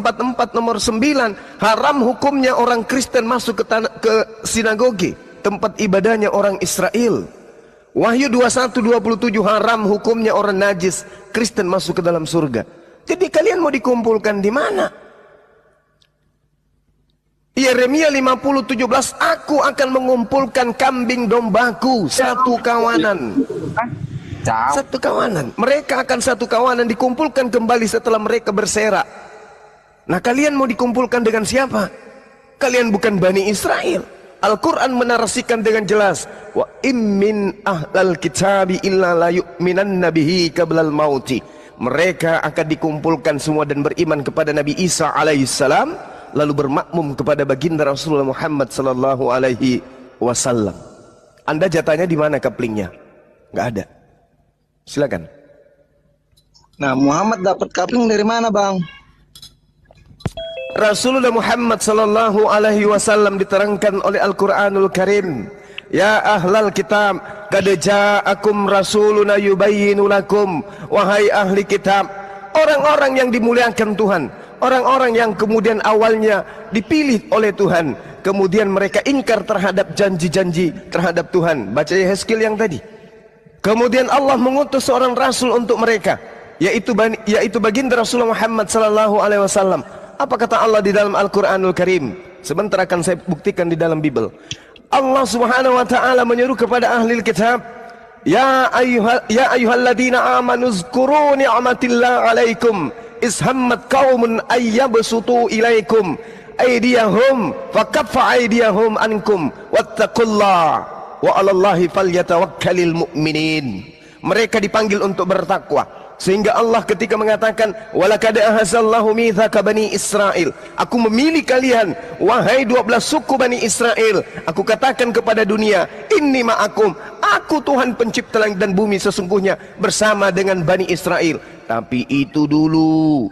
44 nomor 9, haram hukumnya orang Kristen masuk ke sinagoge, tempat ibadahnya orang Israel. Wahyu 21:27, haram hukumnya orang najis Kristen masuk ke dalam surga. Jadi kalian mau dikumpulkan di mana? Yeremia 50:17, aku akan mengumpulkan kambing dombaku satu kawanan. Satu kawanan. Mereka akan satu kawanan dikumpulkan kembali setelah mereka berserak. Nah, kalian mau dikumpulkan dengan siapa? Kalian bukan Bani Israel. Al-Quran menarasikan dengan jelas, wa immin ahlal kitabi illa la yu'minanna bihi qablal mauti. Mereka akan dikumpulkan semua dan beriman kepada Nabi Isa alaihissalam, lalu bermakmum kepada baginda Rasulullah Muhammad sallallahu alaihi wasallam. Anda jatahnya di mana kaplingnya? Nggak ada. Silakan. Nah, Muhammad dapat kapling dari mana, Bang? Rasulullah Muhammad sallallahu alaihi wasallam diterangkan oleh Al-Qur'anul Karim, ya ahlal kitab qad ja'akum rasuluna yubayyinu lakum. Wahai ahli kitab, orang-orang yang dimuliakan Tuhan, orang-orang yang kemudian awalnya dipilih oleh Tuhan, kemudian mereka ingkar terhadap janji-janji terhadap Tuhan. Baca Yehezkiel yang tadi. Kemudian Allah mengutus seorang rasul untuk mereka, yaitu baginda Rasulullah Muhammad sallallahu alaihi wasallam. Apa kata Allah di dalam Al-Quranul Karim? Sebentar akan saya buktikan di dalam Bible. Allah subhanahu wa ta'ala menyuruh kepada ahli kitab, ya ayyuhalladzina amanu zkuru ni'matillah alaikum ishammat qaumun ayyabsutu ilaikum aydiyahum fakaffa aydiyahum ankum wattaqullah wa 'alallahi falyatawakkalul mu'minin. Mereka dipanggil untuk bertakwa. Sehingga Allah ketika mengatakan, walaqad ahazallahu mitsaqa bani Israil, aku memilih kalian wahai 12 suku Bani Israel. Aku katakan kepada dunia, inni ma'akum, aku Tuhan pencipta langit dan bumi sesungguhnya bersama dengan Bani Israel. Tapi itu dulu,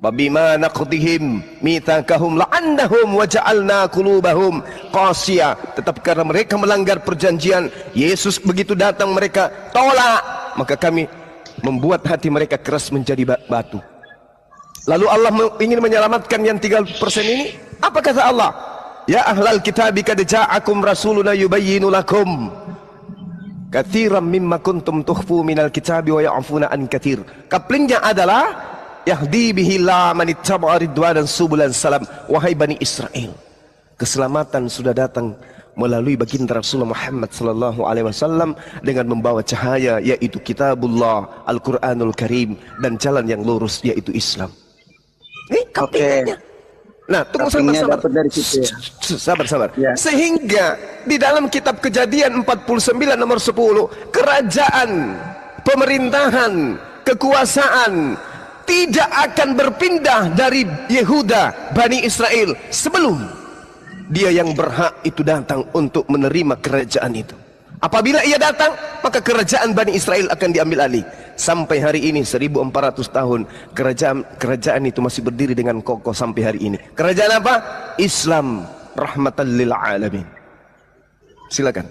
babima naqdihim mitsaqahum la'annahum wa ja'alna qulubahum qasiyah. Tetap karena mereka melanggar perjanjian, Yesus begitu datang mereka tolak, maka kami membuat hati mereka keras menjadi batu. Lalu Allah ingin menyelamatkan yang 3% ini. Apa kata Allah? Ya ahlal kitabi qad ja'akum rasuluna yubayyinu lakum katsiran mimma kuntum tukhfu minal kitabi wa ya'funa an katsir. Kaplingnya adalah yahdi bihi la man ittaba'a ridwanan subulan salam. Wahai Bani Israel, keselamatan sudah datang melalui baginda Rasulullah Muhammad sallallahu alaihi wasallam dengan membawa cahaya, yaitu kitabullah, Al-Qur'anul Karim, dan jalan yang lurus, yaitu Islam. Ini kaplingannya. Nah, tunggu sabar. Dari situ, ya. Sabar. Ya. Sehingga di dalam kitab Kejadian 49 nomor 10, kerajaan, pemerintahan, kekuasaan tidak akan berpindah dari Yehuda, Bani Israel, sebelum dia yang berhak itu datang untuk menerima kerajaan itu. Apabila ia datang, maka kerajaan Bani Israel akan diambil alih. Sampai hari ini 1400 tahun kerajaan itu masih berdiri dengan kokoh sampai hari ini. Kerajaan apa? Islam, rahmatan lil alamin. Silakan.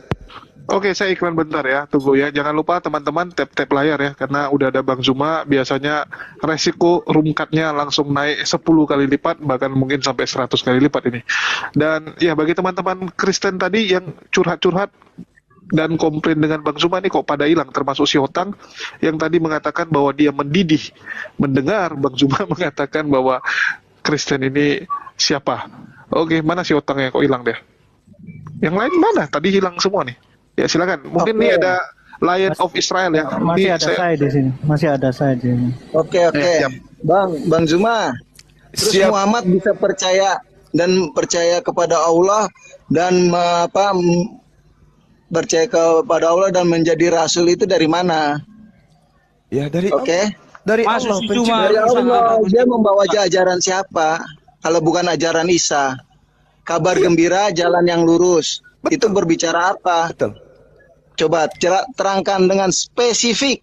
Oke, saya iklan bentar ya, tunggu ya. Jangan lupa teman-teman tap layar ya, karena udah ada Bang Zuma. Biasanya resiko room cut-nya langsung naik 10 kali lipat, bahkan mungkin sampai 100 kali lipat ini. Dan ya, bagi teman-teman Kristen tadi yang curhat-curhat dan komplain dengan Bang Zuma nih, kok pada hilang, termasuk si Otang yang tadi mengatakan bahwa dia mendidih mendengar Bang Zuma mengatakan bahwa Kristen ini siapa. Oke, mana si Otang yang kok hilang deh? Yang lain mana? Tadi hilang semua nih. Ya silakan. Mungkin ini ada Lion of Israel ya. Masih ada saya di sini. Masih ada saya di sini. Oke. Bang Zuma. Terus Siap. Muhammad bisa percaya kepada Allah dan percaya kepada Allah dan menjadi rasul itu dari mana? Ya dari dari Masuk Allah, si pencipta. Zuma. Dari Allah. Dia membawa ajaran siapa? Kalau bukan ajaran Isa. Kabar gembira, jalan yang lurus. Betul. Itu berbicara apa? Betul. Coba terangkan dengan spesifik.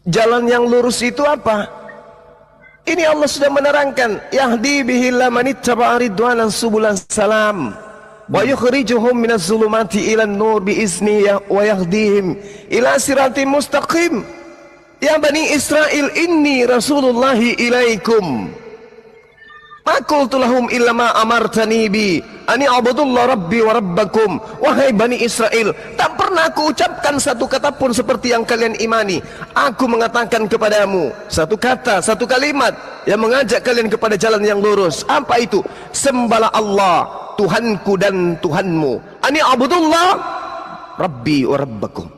Jalan yang lurus itu apa? Ini Allah sudah menerangkan, yahdi bihi man ittaba'a ridwanan subulan salam wa yukhrijuhum minaz zulumati ilan nur bi izni wa yahdihim ila siratim mustaqim. Ya Bani Israel, inni rasulullahi ilaikum Ma qultu lahum illa ma amartani bi ani a'budullah rabbi wa rabbakum. Wahai Bani Israel, tak pernah aku ucapkan satu kata pun seperti yang kalian imani. Aku mengatakan kepadamu satu kata, satu kalimat yang mengajak kalian kepada jalan yang lurus. Apa itu? Sembahlah Allah, Tuhanku dan Tuhanmu. Ani a'budullah rabbi wa rabbakum.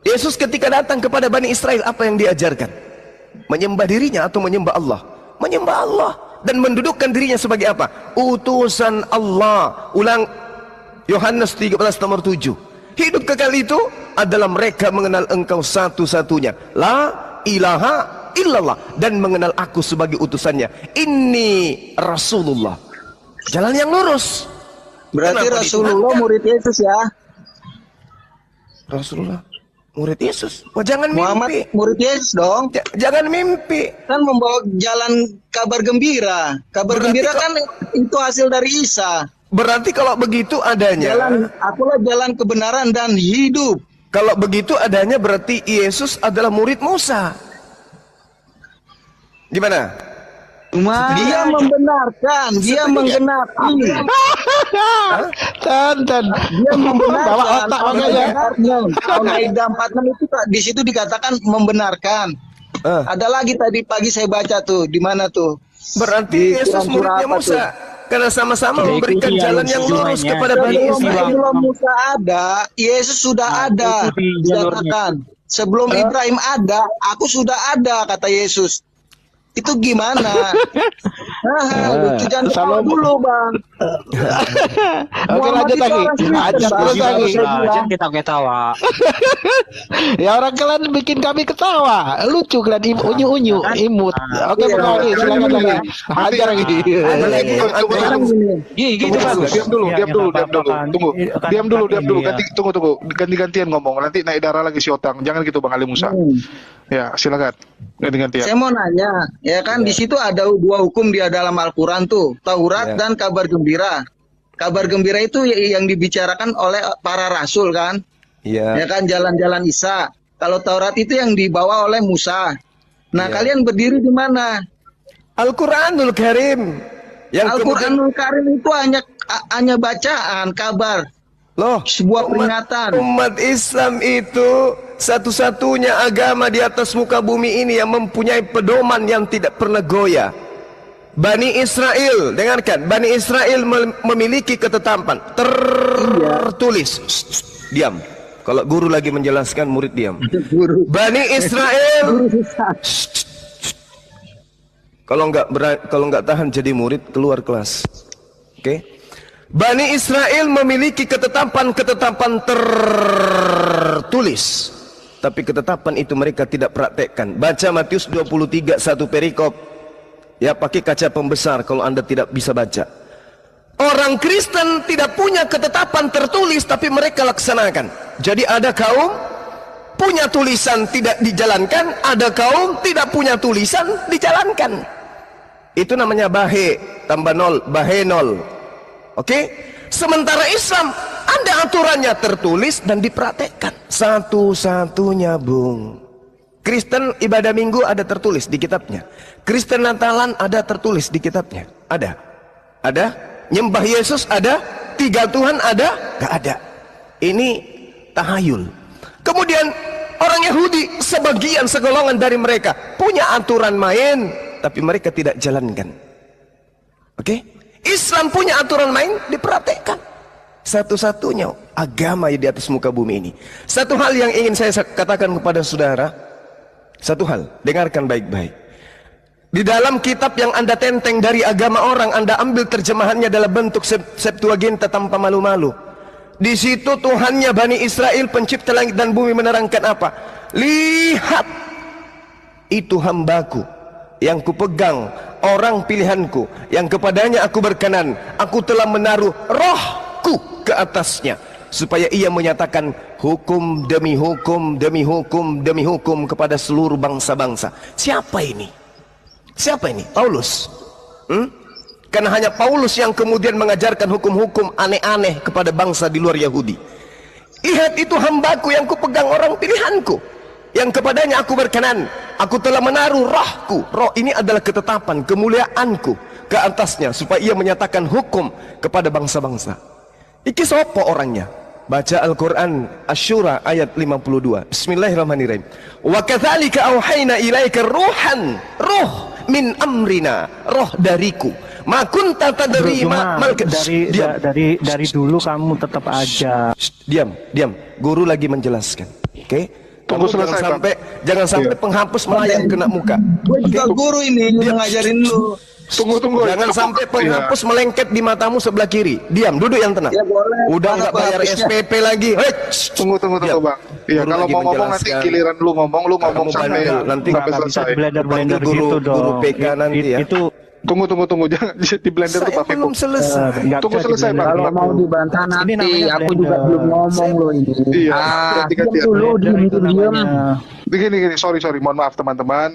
Yesus ketika datang kepada Bani Israel, apa yang diajarkan? Menyembah dirinya atau menyembah Allah? Menyembah Allah. Dan mendudukkan dirinya sebagai apa? Utusan Allah. Ulang Yohanes 13 nomor 7. Hidup kekal itu adalah mereka mengenal engkau satu-satunya, la ilaha illallah, dan mengenal aku sebagai utusannya. Ini Rasulullah, jalan yang lurus. Berarti Kenapa Rasulullah dituhankan? murid Yesus ya. Rasulullah murid Yesus. Oh, jangan Muhammad mimpi. murid Yesus dong. Jangan mimpi. Kan membawa jalan kabar gembira. Kabar Berarti gembira kan itu hasil dari Isa. Berarti kalau begitu adanya, Akulah jalan kebenaran dan hidup. kalau begitu adanya berarti Yesus adalah murid Musa. Gimana? Dia membenarkan, dia menggenapi. Tan. Dia membenarkan. Bawa otak makanya. Al-Maidah 46 itu di situ dikatakan membenarkan. Ada lagi tadi pagi saya baca tuh, di mana tuh? Berarti Di Yesus surah muridnya apa Musa. tuh? Karena sama-sama Kita memberikan ikuti jalan yang jalur lurus semuanya. kepada Bani Kita Israel. Sebelum Musa ada, Yesus sudah ada. ikuti jalurnya. Dikatakan. Sebelum Ibrahim ada, aku sudah ada, kata Yesus. Itu gimana? Lucu, jangan ketawa dulu, Bang. Oke, lanjut lagi. Ajak terus lagi. Jangan kita ketawa. Ya orang kalian bikin kami ketawa. Lucu kalian unyu-unyu, imut. Oke, Bang lagi, silakan lagi. Hajar lagi. Sekarang gini. Gitu kan. Diam dulu. Tunggu. Diam dulu. Ya. Tunggu. Ganti-gantian ngomong. Nanti naik darah lagi si Otang. Jangan gitu Bang Ali Musa. Ya, silakan. Ganti-gantian. Saya mau nanya, ya kan di situ ada dua hukum dia dalam Al-Quran tuh, Taurat dan kabar gembira. Kabar gembira itu yang dibicarakan oleh para rasul kan, ya Iya. kan jalan-jalan Isa. Kalau Taurat itu yang dibawa oleh Musa. Nah kalian berdiri di mana? Al-Quranul Karim. Yang kemudian, Al-Quranul Karim itu hanya bacaan, kabar, loh, sebuah peringatan. umat Islam itu satu-satunya agama di atas muka bumi ini yang mempunyai pedoman yang tidak pernah goyah. Bani Israel, dengarkan, Bani Israel memiliki ketetapan tertulis. Diam. Kalau guru lagi menjelaskan, murid diam. Guru. Bani Israel, kalau nggak tahan jadi murid, keluar kelas. Oke? Bani Israel memiliki ketetapan tertulis, tapi ketetapan itu mereka tidak praktekkan. Baca Matius 23 satu perikop. Ya, pakai kaca pembesar kalau Anda tidak bisa baca. Orang Kristen tidak punya ketetapan tertulis, tapi mereka laksanakan. Jadi ada kaum punya tulisan tidak dijalankan, ada kaum tidak punya tulisan dijalankan. Itu namanya bahe tambah nol, bahe nol. Oke? Sementara Islam ada aturannya tertulis dan dipraktekkan. Satu-satunya, Bung. Kristen ibadah minggu ada tertulis di kitabnya. Kristen Natalan ada tertulis di kitabnya. Ada. Nyembah Yesus ada. Tiga Tuhan ada. Gak ada. Ini tahayul. Kemudian orang Yahudi, sebagian segolongan dari mereka punya aturan main, tapi mereka tidak jalankan. Oke? Islam punya aturan main, dipraktekkan. Satu-satunya agama di atas muka bumi ini. Satu hal yang ingin saya katakan kepada saudara, satu hal, dengarkan baik-baik. Di dalam kitab yang Anda tenteng dari agama orang, Anda ambil terjemahannya dalam bentuk Septuaginta tanpa malu-malu. Di situ Tuhannya Bani Israel, pencipta langit dan bumi, menerangkan apa? Lihat, itu hambaku yang kupegang, orang pilihanku, yang kepadanya aku berkenan. Aku telah menaruh rohku ke atasnya, supaya ia menyatakan hukum demi hukum demi hukum demi hukum kepada seluruh bangsa-bangsa. Siapa ini? Siapa ini? Paulus. Karena hanya Paulus yang kemudian mengajarkan hukum-hukum aneh-aneh kepada bangsa di luar Yahudi. Lihat, itu hambaku yang kupegang, orang pilihanku, yang kepadanya aku berkenan. Aku telah menaruh rohku. Roh ini adalah ketetapan, kemuliaanku, ke atasnya supaya ia menyatakan hukum kepada bangsa-bangsa. Iki sopo orangnya? Baca Al-Quran Asy-Syura ayat 52. Bismillahirrahmanirrahim. Wa kadzalika auhayna ilaika ruhan, ruh min amrina, roh dariku. Ma kunta tadri dari dulu kamu tetap aja. Diam. Guru lagi menjelaskan. Oke? Tunggu selesai, jangan sampai penghapus melayang kena muka. Gue juga guru ini ngajarin lu. Tunggu. Jangan sampai penghapus melengket di matamu sebelah kiri. Diam, duduk yang tenang. Ya, boleh. Udah Mana nggak bayar penghapusnya? SPP lagi. Hei, Tunggu Diam. Bang. Iya, Guru kalau lagi mau ngomong nanti menjelaskan. giliran lu ngomong Kamu sampai bandel, nanti sampai Nggak bisa selesai. blender Guru- gitu dong. guru PK nanti ya. Itu Tunggu. Jangan di blender tuh saya Pak Fikum. belum selesai. nggak Tunggu bisa selesai, di-blender Bang. gitu. Kalau mau dibantah Ini nanti, namanya aku juga blender. belum ngomong loh ini. Iya, Ah, ganti-gantian. dulu Blender itu diem. namanya. Begini, sorry, mohon maaf teman-teman.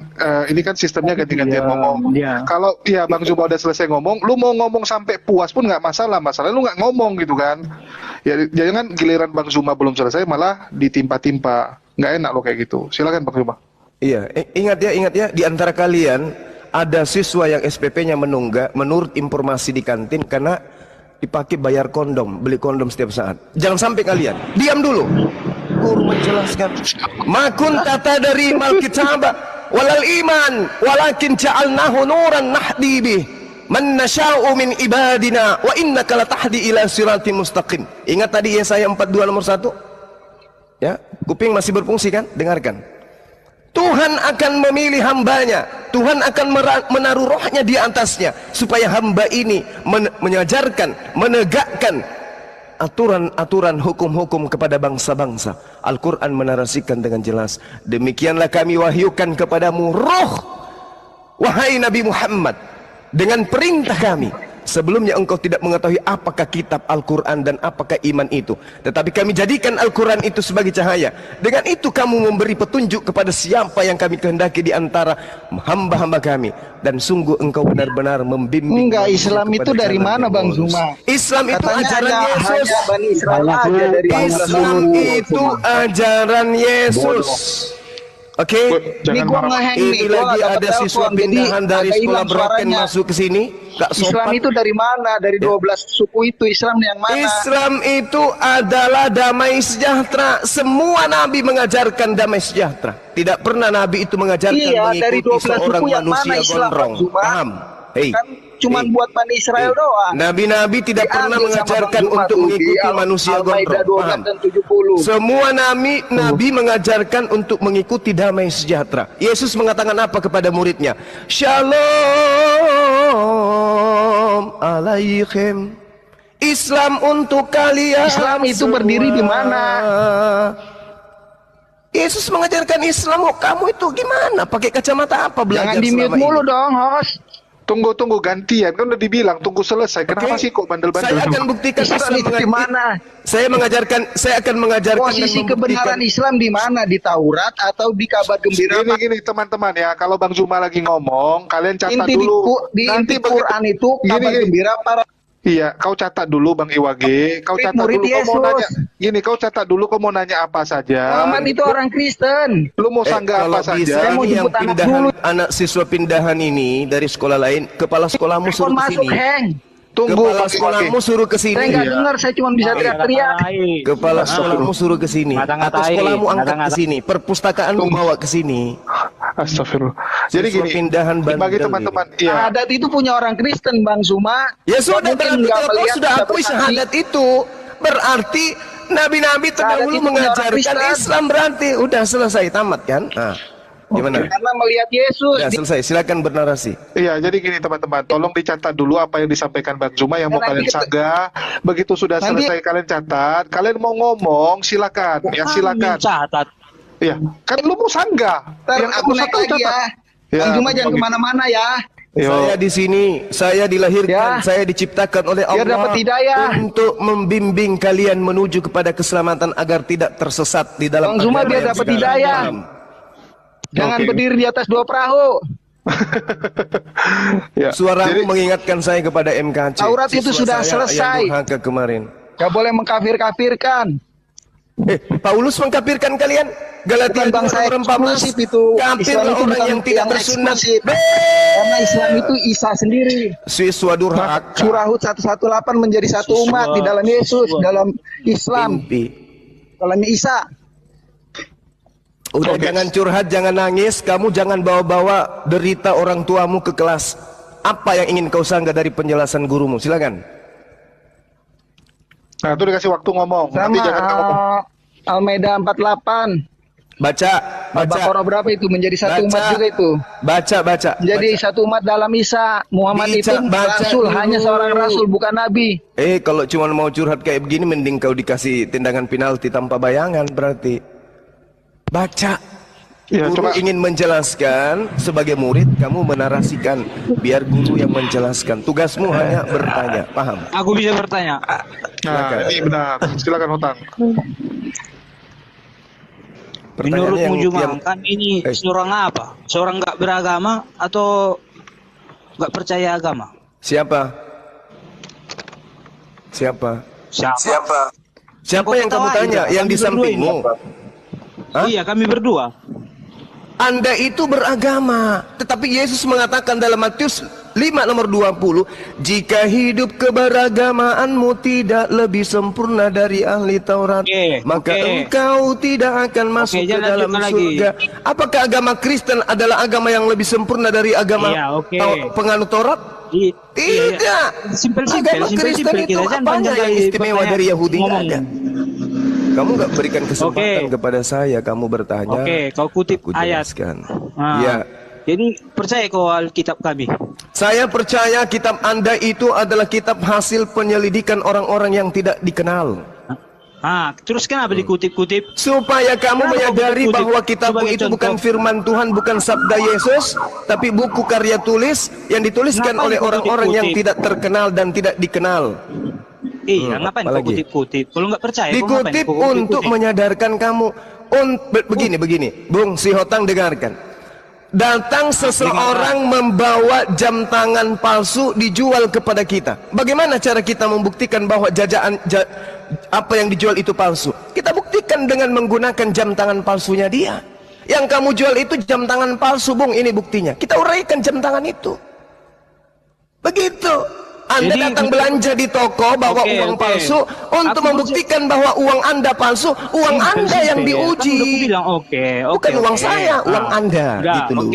Ini kan sistemnya ganti-gantian Iya, ngomong. iya. Kalau Bang Zuma udah selesai ngomong, lu mau ngomong sampai puas pun nggak masalah. Masalahnya lu nggak ngomong gitu kan. Ya jangan giliran Bang Zuma belum selesai malah ditimpa-timpa. Nggak enak lo kayak gitu. Silakan Bang Zuma. Iya, ingat ya, di antara kalian ada siswa yang SPP-nya menunggak menurut informasi di kantin karena dipakai bayar kondom, beli kondom setiap saat. Jangan sampai kalian. Diam dulu. Guru menjelaskan. Ma kunta tadri mal kitaba walal iman walakin ja'alnahu nuran nahdi bih man nasha'u min ibadina wa innaka latahdi ila siratim mustaqim. Ingat tadi Yesaya 42 nomor 1? Ya, kuping masih berfungsi kan? Dengarkan. Tuhan akan memilih hambanya. Tuhan akan menaruh rohnya di atasnya supaya hamba ini mengajarkan, menegakkan aturan-aturan hukum-hukum kepada bangsa-bangsa. Al-Quran menarasikan dengan jelas. Demikianlah kami wahyukan kepadamu roh, wahai Nabi Muhammad, dengan perintah kami. Sebelumnya engkau tidak mengetahui apakah kitab Al-Quran dan apakah iman itu. Tetapi kami jadikan Al-Quran itu sebagai cahaya. Dengan itu kamu memberi petunjuk kepada siapa yang kami kehendaki di antara hamba-hamba kami. Dan sungguh engkau benar-benar membimbing. Enggak, Islam itu dari mana Bang Zuma? Islam itu Katanya ajaran Yesus. hanya Bani Israel aja dari Islam itu ajaran Yesus. Oke, Ini gua ngeheng nih, ini gua lagi dapat ada siswa telepon, jadi pindahan dari agak sekolah hilang Broken suaranya. masuk ke sini. Gak Islam sopan. itu dari mana? Dari 12 suku itu Islam yang mana? Islam itu adalah damai sejahtera. Semua nabi mengajarkan damai sejahtera. Tidak pernah nabi itu mengajarkan Iya, dari mengikuti 12 seorang suku yang mana manusia Islam, gondrong. Zuma? Paham? Hei. Kan cuman Hei. buat Bani Israel Hei. doang. Nabi-nabi tidak pernah Diambil sama mengajarkan Bang Zuma untuk tuh, mengikuti di manusia Al-Maidah gondrong. 12 Paham? dan 70. Semua nabi mengajarkan untuk mengikuti damai sejahtera. Yesus mengatakan apa kepada muridnya? Shalom alaikum. Islam untuk kalian. Islam itu berdiri di mana? Yesus mengajarkan Islam. Oh, kamu itu gimana? Pakai kacamata apa belajar Jangan di-mute selama mulu ini? dong, host. Tunggu gantian kan udah dibilang tunggu selesai. Kenapa Oke. sih kok bandel-bandel? Saya akan buktikan Islam Islam itu di mana? Saya akan mengajarkan dan Posisi membuktikan. kebenaran Islam di mana? Di Taurat atau di kabar gembira? Gini teman-teman ya, kalau Bang Zuma lagi ngomong, kalian catat Inti dulu. di inti begitu- Quran itu kabar Gini. gembira para Iya, kau catat dulu Bang Iwage. Kau catat Murid dulu kau mau Yesus. nanya. Gini, kau catat dulu kau mau nanya apa saja. Muhammad itu orang Kristen. Lu mau sanggah kalau apa bisa saja? Saya mau nih yang jemput anak pindahan dulu. anak siswa pindahan ini dari sekolah lain, kepala sekolahmu Telepon suruh ke masuk, sini. Heng. Tunggu Kepala Bang Iwage. sekolahmu suruh ke Saya sini. nggak dengar, saya cuma bisa teriak-teriak. Kepala sekolahmu suruh ke sini. Atau Ngata-ngatain. sekolahmu angkat ke Ngata-ngatain. sini. Perpustakaanmu bawa ke sini. Astagfirullah. Jadi Siswa gini, pindahan bandel bagi teman-teman, ini. iya. Adat itu punya orang Kristen, Bang Zuma. Ya sudah, Mungkin berarti nggak kalau kau melihat, sudah nggak akui bersaksi. syahadat itu, berarti nabi-nabi terdahulu itu punya orang mengajarkan Kristen. Islam, berarti udah selesai, tamat kan? Nah, gimana? Karena melihat Yesus. Ya selesai, silakan bernarasi. Iya, jadi gini teman-teman, tolong dicatat dulu apa yang disampaikan Bang Zuma yang mau Nanti kalian kita- sanggah. Begitu sudah Nanti- selesai kalian catat, kalian mau ngomong silakan, ya silakan. Catat. Iya, kan lu mau sanggah. Ntar Yang aku naik satu lagi ya. Ya, Bang Zuma jangan oke. kemana-mana ya. Yo. Saya di sini, saya dilahirkan, Ya. saya diciptakan oleh Biar Allah dapat hidayah. untuk membimbing kalian menuju kepada keselamatan agar tidak tersesat di dalam Bang Zuma agama biar yang dapat sekarang. hidayah. Paham? Jangan Oke. berdiri di atas 2 perahu. Ya. Suaramu Jadi, mengingatkan saya kepada MKC. Taurat itu Siswa sudah saya selesai. Yang durhaka kemarin. Gak boleh mengkafir-kafirkan. Paulus mengkafirkan kalian? Galatia Bukan bangsa 2:14. eksklusif itu. Kafir Islam itu orang bukan yang tidak yang bersunat. eksklusif. Karena Islam itu Isa sendiri. Siswa durhaka. Surah Hud 118 menjadi satu umat di dalam Yesus, dalam Islam, Mimpi. dalam Isa. Udah jangan curhat, jangan nangis. Kamu jangan bawa-bawa derita orang tuamu ke kelas. Apa yang ingin kau sanggah dari penjelasan gurumu? Silakan. Nah, itu dikasih waktu ngomong. Nanti Sama jangan ngomong. Al-Maidah 48. Baca. Al-Baqarah berapa itu? Menjadi satu Baca. umat juga itu. Baca. Jadi satu umat dalam Isa. Muhammad itu Baca rasul, dulu. hanya seorang rasul, bukan nabi. Kalau cuma mau curhat kayak begini, mending kau dikasih tendangan penalti tanpa bayangan berarti. Baca. Ya, Guru coba. ingin menjelaskan, sebagai murid kamu menarasikan, biar guru yang menjelaskan. Tugasmu hanya bertanya, paham? Aku bisa bertanya. Nah, ini benar. Silakan Hotang. Menurutmu Juma, yang kami ini seorang apa? Seorang nggak beragama atau nggak percaya agama? siapa? Siapa? Siapa? Siapa yang kamu ketawain, tanya? kami Yang di berdua sampingmu? Hah? Iya, kami berdua. Anda itu beragama, tetapi Yesus mengatakan dalam Matius 5 nomor 20, jika hidup keberagamaanmu tidak lebih sempurna dari ahli Taurat, maka engkau tidak akan masuk ke dalam surga. Apakah agama Kristen adalah agama yang lebih sempurna dari agama penganut Taurat? Tidak. Agama Kristen itu apanya yang istimewa dari Yahudi? Nggak ada. Kamu nggak berikan kesempatan kepada saya, kamu bertanya. Kau kutip ayat. Ya. Jadi percaya kau Alkitab kami? Saya percaya kitab Anda itu adalah kitab hasil penyelidikan orang-orang yang tidak dikenal. Terus kenapa dikutip-kutip? Supaya kamu menyadari bahwa kitabmu itu bukan firman Tuhan, bukan sabda Yesus, tapi buku karya tulis yang dituliskan oleh orang-orang yang tidak terkenal dan tidak dikenal. Ngapain kau kutip-kutip? Kalau nggak percaya, dikutip untuk menyadarkan kamu. Begini, Bung Si Hotang, dengarkan. Datang seseorang membawa jam tangan palsu dijual kepada kita. Bagaimana cara kita membuktikan bahwa apa yang dijual itu palsu? Kita buktikan dengan menggunakan jam tangan palsunya dia. Yang kamu jual itu jam tangan palsu, Bung. Ini buktinya. Kita uraikan jam tangan itu. Begitu. Anda datang belanja di toko bawa uang palsu untuk membuktikan bahwa uang Anda palsu, uang Anda yang diuji. Bukan uang saya, uang Anda. Gitu loh.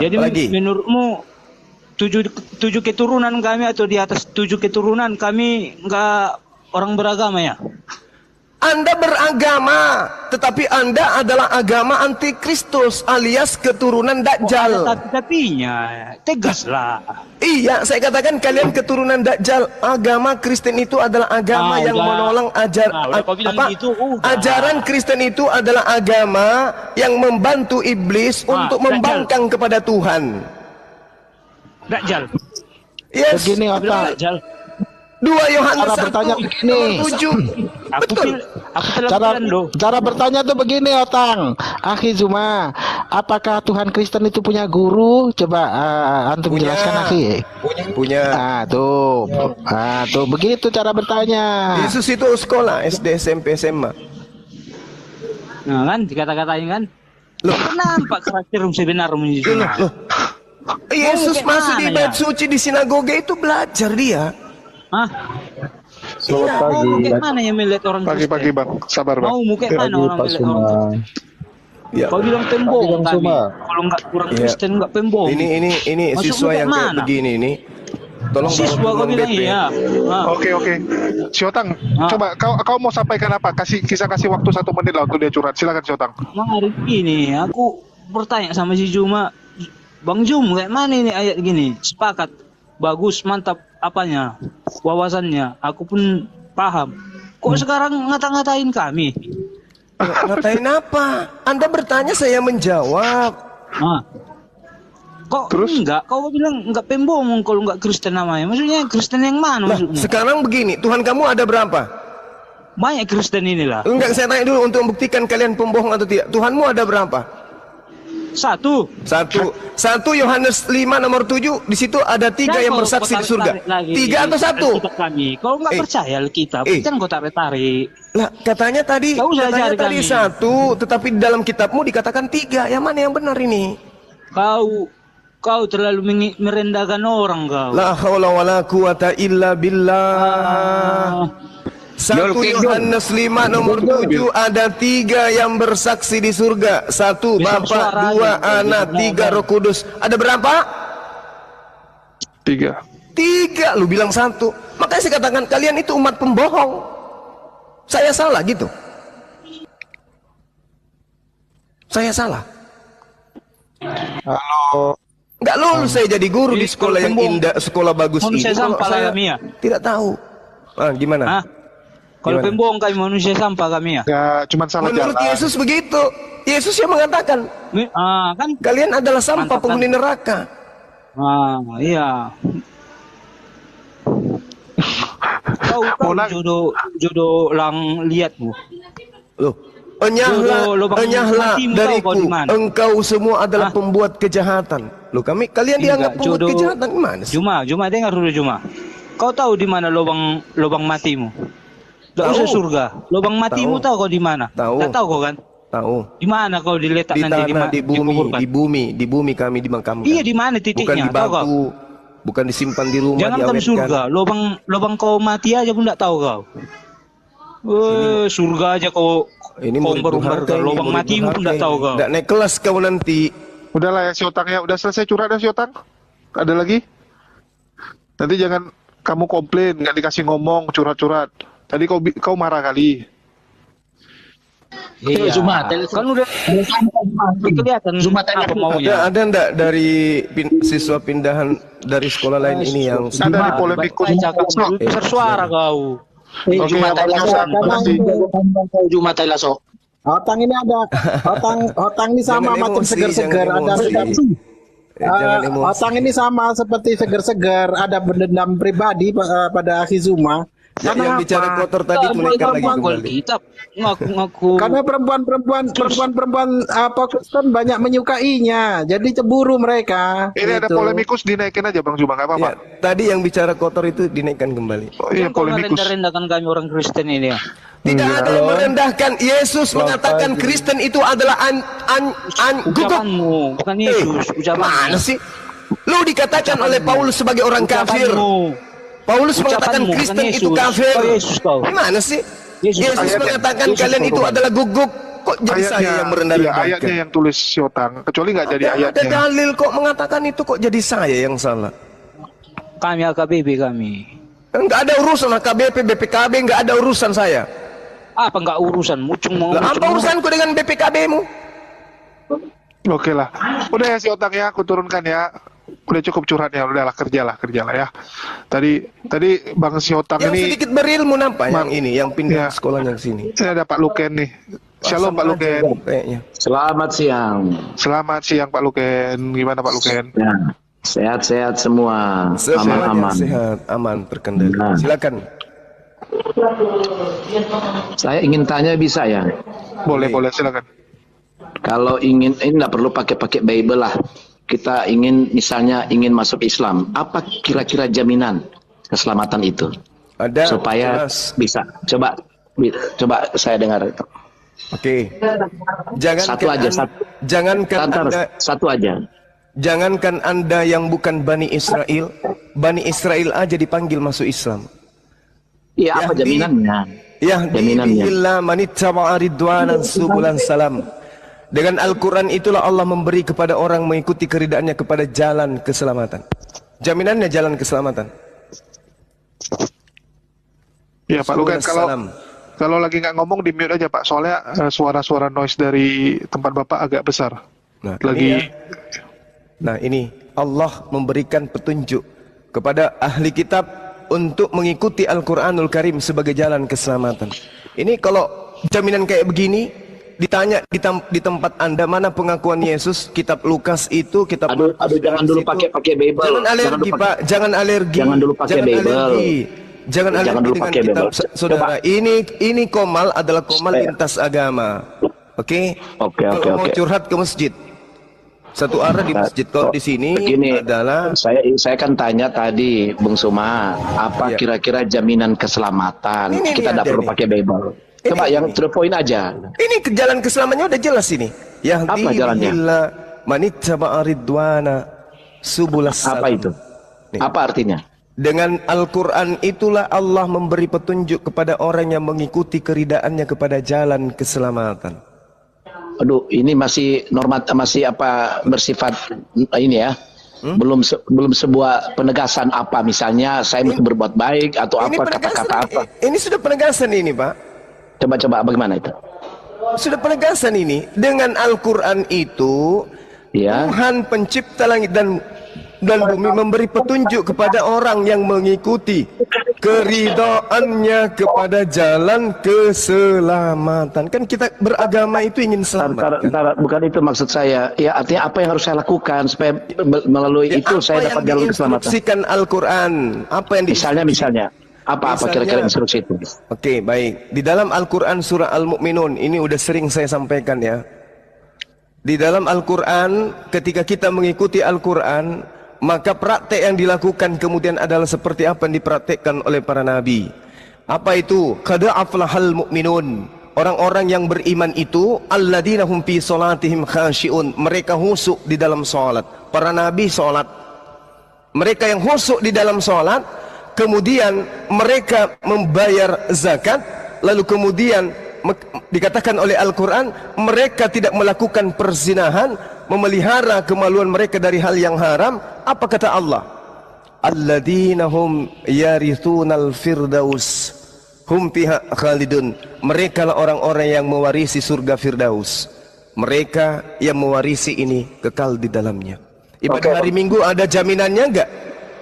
Jadi menurutmu 7 keturunan kami atau di atas 7 keturunan kami enggak orang beragama ya? Anda beragama, tetapi Anda adalah agama antikristus alias keturunan Dajjal. Tapi-tapinya, tegaslah. Iya, saya katakan kalian keturunan Dajjal. Agama Kristen itu adalah agama yang menolong ajaran Kristen itu adalah agama yang membantu iblis untuk membangkang kepada Tuhan. Dajjal. Yes. Begini apa? Dajjal. 2 Yohanes 1 bertanya begini. 7. Betul. Cara bertanya tuh begini, Otang. Akhi Zuma, apakah Tuhan Kristen itu punya guru? Coba antum jelaskan, Akhi. Punya. Tuh begitu cara bertanya. Yesus itu sekolah SD, SMP, SMA. Nah kan dikata-katain kan. Kenapa karakter sebenarnya? Yesus masuk di bait suci di sinagoga itu belajar dia. Selamat pagi. Mana yang melihat orang Pagi-pagi Bang, sabar Bang. Mau muka mana orang melihat orang? Kau bilang pembohong kami. Kalau nggak kurang Kristen nggak pembohong. Ini siswa yang kayak begini ini. Tolong siswa kau bilang iya. Oke. Siotang, coba kau mau sampaikan apa? Kasih waktu 1 menit lah untuk dia curhat. Silakan Siotang. Hari ini aku bertanya sama si Juma, Bang Jum, kayak mana ini ayat gini? Sepakat, bagus, mantap apanya, wawasannya. Aku pun paham. Kok sekarang ngata-ngatain kami? Ngatain apa? Anda bertanya, saya menjawab. Kok terus enggak? Kau bilang enggak pembohong kalau enggak Kristen namanya. Maksudnya Kristen yang mana maksudnya? Sekarang begini, Tuhan kamu ada berapa? Banyak Kristen inilah. Enggak, saya tanya dulu untuk membuktikan kalian pembohong atau tidak. Tuhanmu ada berapa? Satu Yohanes 5 nomor 7, di situ ada 3 yang bersaksi di surga. 3 atau 1? Kami. Kalau nggak percaya Alkitab, jangan kau tarik-tarik. Lah, katanya tadi 1, tetapi di dalam kitabmu dikatakan 3. Yang mana yang benar ini? Kau terlalu merendahkan orang kau. La haula wala quwata illa billah. 1 Yohanes 5 nomor 7 ada 3 yang bersaksi di surga. 1 Bapa, 2 Anak, 3 Roh Kudus. Ada berapa? 3. Lu bilang 1. Makanya saya katakan kalian itu umat pembohong. Saya salah gitu. Saya salah. Kalau Nggak lulus saya jadi guru di sekolah yang indah, sekolah bagus ini. Manusia sampah lah kami ya. Tidak tahu. Gimana? Kalau pembohong kami manusia sampah kami ya. nggak cuma salah Menurut jalan. Yesus begitu. Yesus yang mengatakan, Kan? kalian adalah sampah Mantap, penghuni neraka. Iya. Kau jodoh lang lihat bu. Loh, enyahlah matimu kau dariku, di mana? engkau semua adalah pembuat kejahatan. Loh, kalian dianggap pembuat kejahatan gimana sih? Juma dengar dulu Juma. Kau tahu di mana lubang matimu? Tidak usah surga. Lubang matimu tahu kau di mana? Tahu. Tahu kau kan? Tahu. Di mana kau diletak Di nanti tanah, di bumi kami dimakamkan. Iya, di mana titiknya? Bukan di batu, bukan disimpan di rumah. Jangan kan surga, lubang kau mati aja pun tidak tahu kau. Surga aja kau. Ini berumbar lubang matimu pun tidak tahu kau. Tidak naik kelas kau nanti. Udahlah ya si Otang ya, udah selesai curhat ya si Otang. Ada lagi? Nanti jangan kamu komplain, nggak dikasih ngomong, curhat-curhat. Tadi kau marah kali. Iya. Kan udah kelihatan apa maunya. Ada enggak dari siswa pindahan dari sekolah lain ini yang ada di polemikus besar suara kau. Oke, Jumat Tailaso. Otang ini ada. Otang ini sama Jangan macam emosi, seger-seger, jangan ada emosi. Jangan emosi. Otang ini sama seperti seger-seger, ada dendam pribadi pada Akizuma. yang bicara kotor tadi menaikkan lagi kembali. Ngaku. Karena perempuan apa Kristen banyak menyukainya, jadi cemburu mereka. Ini ada gitu. polemikus dinaikin aja Bang Juma, nggak apa-apa. Ya, tadi yang bicara kotor itu dinaikkan kembali. Oh, iya polemikus. Merendahkan kami orang Kristen ini ya. Tidak ada yang merendahkan. Yesus mengatakan Kristen itu adalah gugup. Ucapanmu, bukan Yesus. Mana sih? Lu dikatakan oleh Paulus sebagai orang kafir. Paulus mengatakan Kristen itu kafir. Gimana sih? Yesus mengatakan kalian itu adalah gugup. Kok jadi saya yang merendahkan? Iya, ayatnya yang tulis si Otang. Kecuali nggak jadi ayatnya. Ada dalil kok mengatakan itu, kok jadi saya yang salah? Kami AKBP kami. Enggak ada urusan AKBP, BPKB, enggak ada urusan saya. Apa enggak urusan? Apa urusanku dengan BPKB-mu? Oke lah. Udah ya si Otang ya, aku turunkan ya. Udah cukup curhatnya, udahlah kerjalah ya. Tadi Bang si Otang yang ini sedikit berilmu nampak yang ini, yang pindah sekolahnya ke sini. Ini ada Pak Luken nih. Shalom Pak Luken. Kayaknya. Selamat siang. Selamat siang Pak Luken. Gimana Pak Luken? Ya, sehat-sehat semua. Semuanya Aman-aman. sehat, aman, terkendali. Silakan. Saya ingin tanya bisa ya? Boleh silakan. Kalau ingin, ini nggak perlu pakai Bible lah. Kita misalnya ingin masuk Islam, apa kira-kira jaminan keselamatan itu? Ada supaya jelas. bisa. Coba saya dengar. Oke. Satu aja. Jangankan Anda yang bukan Bani Israel, Bani Israel aja dipanggil masuk Islam. Iya, apa jaminannya? Yahdi illa man ittaba'a ridwanan subulan salam. Dengan Al-Quran itulah Allah memberi kepada orang mengikuti keridhaannya kepada jalan keselamatan. Jaminannya jalan keselamatan. Ya Pak Luken, kalau lagi nggak ngomong di mute aja Pak, soalnya suara-suara noise dari tempat Bapak agak besar. Nah ini Allah memberikan petunjuk kepada ahli kitab untuk mengikuti Al-Quranul Karim sebagai jalan keselamatan. Ini kalau jaminan kayak begini ditanya di tempat Anda mana pengakuan Yesus, kitab Lukas itu, kitab Aduh, jangan dulu pakai Bible. Jangan alergi Pak, jangan alergi. Jangan dulu pakai Bible. Jangan alergi dengan kitab saudara. Ini komal adalah komal lintas agama. Oke. Kalau mau curhat ke masjid. Satu arah di masjid. Kalau di sini begini, adalah saya kan tanya tadi, Bung Suma, apa Iya. kira-kira jaminan keselamatan? Ini Kita tidak ada perlu nih. pakai Bible. Coba Ini. yang to the point aja. ini ke jalan keselamatannya udah jelas ini. Apa jalannya? Manittaba'a ridwana subulas salam. Apa itu? Nih. Apa artinya? Dengan Al-Quran itulah Allah memberi petunjuk kepada orang yang mengikuti keridaannya kepada jalan keselamatan. Aduh, ini masih masih apa bersifat ini ya. Belum sebuah penegasan apa, misalnya saya mesti berbuat baik atau Ini apa penegasan, kata-kata apa. Ini sudah penegasan ini, Pak. Coba bagaimana itu? Sudah penegasan ini. Dengan Al-Quran itu Ya. Tuhan pencipta langit dan bumi memberi petunjuk kepada orang yang mengikuti keridaannya kepada jalan keselamatan. Kan kita beragama itu ingin selamat. kan? Bukan itu maksud saya. Ya, artinya apa yang harus saya lakukan supaya melalui Ya, itu saya dapat jalan keselamatan. diinstruksikan Al-Quran? Apa yang Misalnya apa Misalnya- kira-kira instruksi itu? Oke, baik. Di dalam Al-Quran surah Al-Mu'minun, ini udah sering saya sampaikan ya. Di dalam Al-Quran, ketika kita mengikuti Al-Quran, maka praktek yang dilakukan kemudian adalah seperti apa yang dipraktekkan oleh para nabi. Apa itu? Qad aflahal mu'minun. Orang-orang yang beriman itu alladzina hum fi salatihim khashi'un. Mereka khusyuk di dalam salat. Para nabi salat. Mereka yang khusyuk di dalam salat, kemudian mereka membayar zakat, lalu kemudian dikatakan oleh Al-Quran mereka tidak melakukan perzinahan, memelihara kemaluan mereka dari hal yang haram. Apa kata Allah? Alladzina hum yarithunal firdaus hum fiha khalidun. Mereka lah orang-orang yang mewarisi surga Firdaus. Mereka yang mewarisi ini kekal di dalamnya. Ibadah hari Minggu ada jaminannya enggak?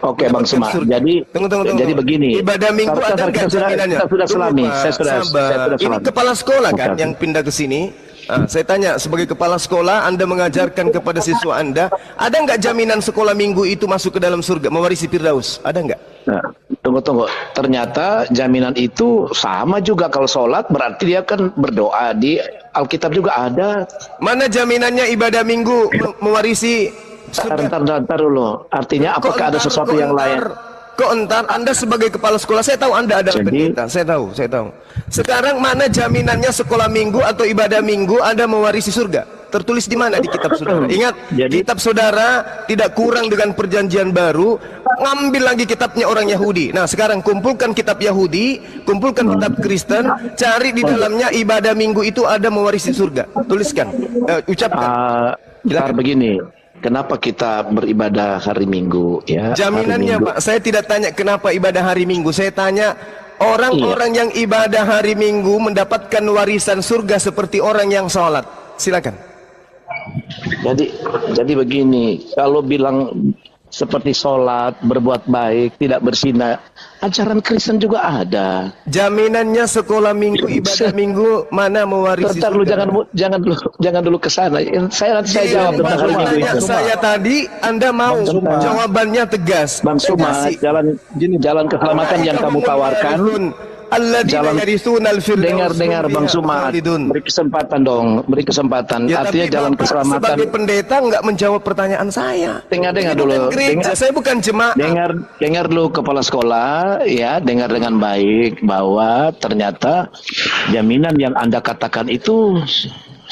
Oke, Bang Suma. Surga. Jadi Tunggu. jadi begini. Ibadah Minggu ada enggak jaminannya? Kita sudah selami. Pak, Saya sudah sabar. Ini selami. kepala sekolah kan Oke. yang pindah ke sini. Saya tanya, sebagai kepala sekolah, Anda mengajarkan kepada siswa Anda, ada enggak jaminan sekolah Minggu itu masuk ke dalam surga, mewarisi Firdaus? Ada enggak? Nah, tunggu. Ternyata jaminan itu sama juga kalau sholat, berarti dia kan berdoa. Di Alkitab juga ada. Mana jaminannya ibadah Minggu mewarisi surga? Ntar dulu. Artinya apakah ada sesuatu yang lain? Kok entar Anda sebagai kepala sekolah, saya tahu Anda adalah Jadi- pendeta, saya tahu. Sekarang mana jaminannya sekolah Minggu atau ibadah Minggu Anda mewarisi surga? Tertulis di mana di kitab saudara? Ingat, Jadi- kitab saudara tidak kurang dengan perjanjian baru. Ngambil lagi kitabnya orang Yahudi. Nah, sekarang kumpulkan kitab Yahudi, kumpulkan kitab Kristen, cari di dalamnya ibadah Minggu itu ada mewarisi surga. Tuliskan, ucapkan. Ntar begini. Kenapa kita beribadah hari Minggu? Ya, Jaminannya hari Minggu. Pak, saya tidak tanya kenapa ibadah hari Minggu. Saya tanya orang-orang yang ibadah hari Minggu mendapatkan warisan surga seperti orang yang sholat. Silakan. Jadi begini, kalau bilang seperti sholat, berbuat baik, tidak berzina, ajaran Kristen juga ada. Jaminannya sekolah Minggu, ibadah Minggu mana mewarisi Bentar lu surga? jangan dulu ke sana. Saya jawab tentang hari Minggu Tanya itu. saya tadi, Anda mau jawabannya tegas. Bang Saya Suma, kasih. jalan keselamatan yang kamu tawarkan. Alladzina yarithunal firdaus Dengar Bang hum fiha Suma, khalidun. beri kesempatan dong, beri kesempatan. Ya, Artinya tapi jalan Bapak keselamatan. sebagai pendeta nggak menjawab pertanyaan saya. Dengar Ini dulu. bukan gereja, saya bukan jemaat. Dengar dulu kepala sekolah, ya, dengar dengan baik bahwa ternyata jaminan yang Anda katakan itu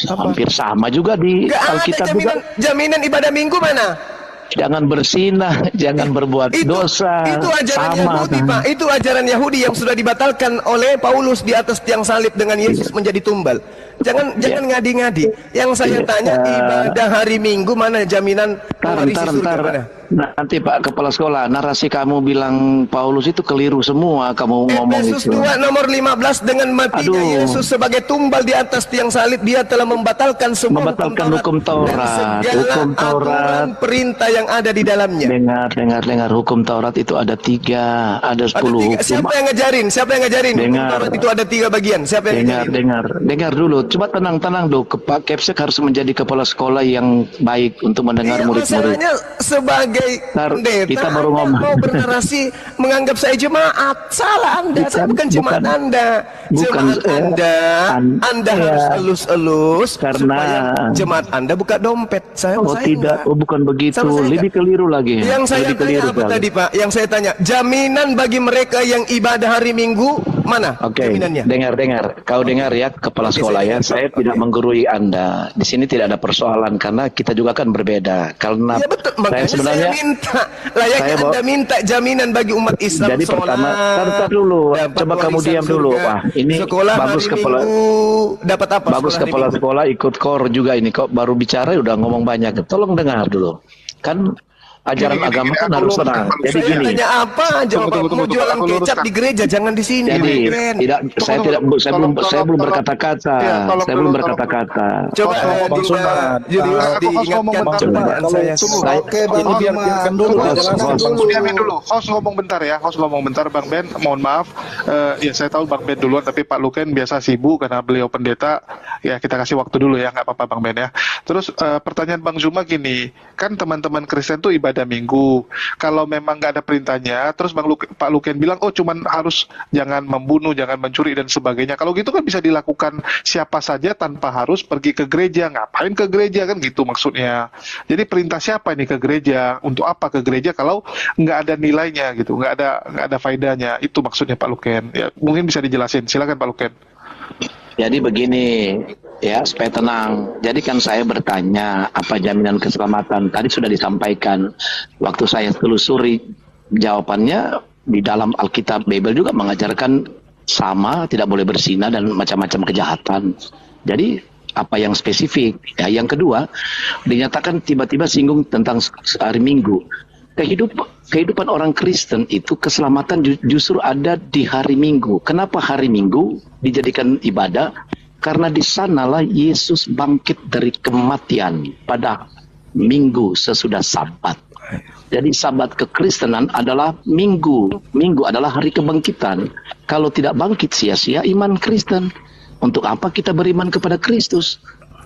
hampir sama juga di Nggak ada Alkitab juga. jaminan ibadah Minggu mana? Jangan bersinah, jangan berbuat dosa. Itu ajaran Sama. Yahudi, Pak. Itu ajaran Yahudi yang sudah dibatalkan oleh Paulus di atas tiang salib dengan Yesus menjadi tumbal. Jangan ngadi-ngadi. Yang saya tanya, ibadah hari Minggu mana jaminan mewarisi surga mana? Nanti Pak Kepala Sekolah, narasi kamu bilang Paulus itu keliru semua, kamu ngomong Efesus itu. 2 nomor 15, dengan matinya Aduh. Yesus sebagai tumbal di atas tiang salib, dia telah membatalkan semua Hukum Taurat. dan segala Hukum Taurat. aturan perintah yang ada di dalamnya. Dengar hukum Taurat itu ada 3, ada 10 Ada tiga. hukum. Siapa yang ngajarin? Hukum Dengar. Taurat itu ada 3 bagian. Siapa yang ngajarin? Dengar dulu coba tenang-tenang dulu. Pak Kepsek harus menjadi kepala sekolah yang baik untuk mendengar Iya, murid-murid. masalahnya sebagai pendeta kita baru Anda ngomong. mau bernarasi menganggap saya jemaat. Salah Anda, saya bukan jemaat Anda. Jemaat Anda harus elus-elus supaya jemaat Anda buka dompet. Saya tidak, bukan begitu. Sama saya Lebih keliru lagi. Yang saya Lebih tanya keliru apa kali. tadi Pak? Yang saya tanya, jaminan bagi mereka yang ibadah hari Minggu mana? Oke, Jaminannya. dengar. Kau dengar ya, kepala sekolah ya. Saya tidak menggurui Anda. Di sini tidak ada persoalan karena kita juga kan berbeda. Karena Ya betul, saya makanya sebenarnya saya minta layaknya Anda minta jaminan bagi umat Islam. jadi pertama, tar dulu, dapat coba kamu warisan diam dulu. surga. Wah, ini sekolah bagus hari kepala. Minggu dapat apa? Bagus sekolah hari kepala Minggu? sekolah ikut kor juga ini kok baru bicara udah ngomong banyak. Tolong dengar dulu. Kan ajaran agama kan harus tenang. Jadi Saya gini. tanya apa? Jawab Tunggu, mau jualan aku kecap luruskan. di gereja, jangan di sini. Jadi Keren. saya belum berkata-kata. Iya, tolong, Saya belum tolong. berkata-kata. Coba Bang Dinda Julius aku host ngomong diingatkan bentar. pertanyaan saya. Oke, Bang Juma. Diamin dulu. Host ngomong bentar ya. Host ngomong bentar, Bang Ben. Mohon maaf. Ya saya tahu Bang Ben duluan, tapi Pak Luken biasa sibuk karena beliau pendeta. Ya kita kasih waktu dulu ya, nggak apa-apa Bang Ben ya. Terus pertanyaan Bang Zuma gini, kan teman-teman Kristen tuh ibadah Minggu. Kalau memang nggak ada perintahnya, terus Pak Luken bilang, oh cuman harus jangan membunuh, jangan mencuri dan sebagainya. Kalau gitu kan bisa dilakukan siapa saja tanpa harus pergi ke gereja. Ngapain ke gereja kan gitu maksudnya. Jadi perintah siapa ini ke gereja? Untuk apa ke gereja kalau nggak ada nilainya gitu, nggak ada faedahnya. Itu maksudnya Pak Luken. Ya mungkin bisa dijelasin. Silakan Pak Luken. Jadi begini ya, supaya tenang. Jadi kan saya bertanya apa jaminan keselamatan. Tadi sudah disampaikan. Waktu saya telusuri jawabannya di dalam Alkitab Bible juga mengajarkan sama, tidak boleh berzina dan macam-macam kejahatan. Jadi apa yang spesifik? Ya, yang kedua dinyatakan tiba-tiba singgung tentang hari Minggu. Kehidupan orang Kristen itu keselamatan justru ada di hari Minggu. Kenapa hari Minggu dijadikan ibadah? Karena di sanalah Yesus bangkit dari kematian pada Minggu sesudah Sabat. Jadi Sabat kekristenan adalah Minggu. Minggu adalah hari kebangkitan. Kalau tidak bangkit sia-sia iman Kristen. Untuk apa kita beriman kepada Kristus?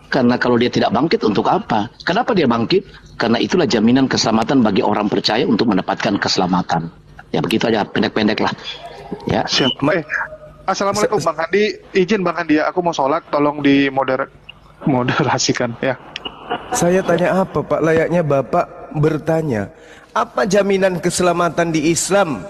Karena kalau dia tidak bangkit, untuk apa? Kenapa dia bangkit? Karena itulah jaminan keselamatan bagi orang percaya untuk mendapatkan keselamatan. Ya begitu aja, pendek-pendek lah. Ya. Siap. Assalamualaikum Bang Handi. Izin Bang Handi ya, aku mau sholat, tolong moderasikan ya. Saya tanya apa Pak? Layaknya Bapak bertanya, apa jaminan keselamatan di Islam?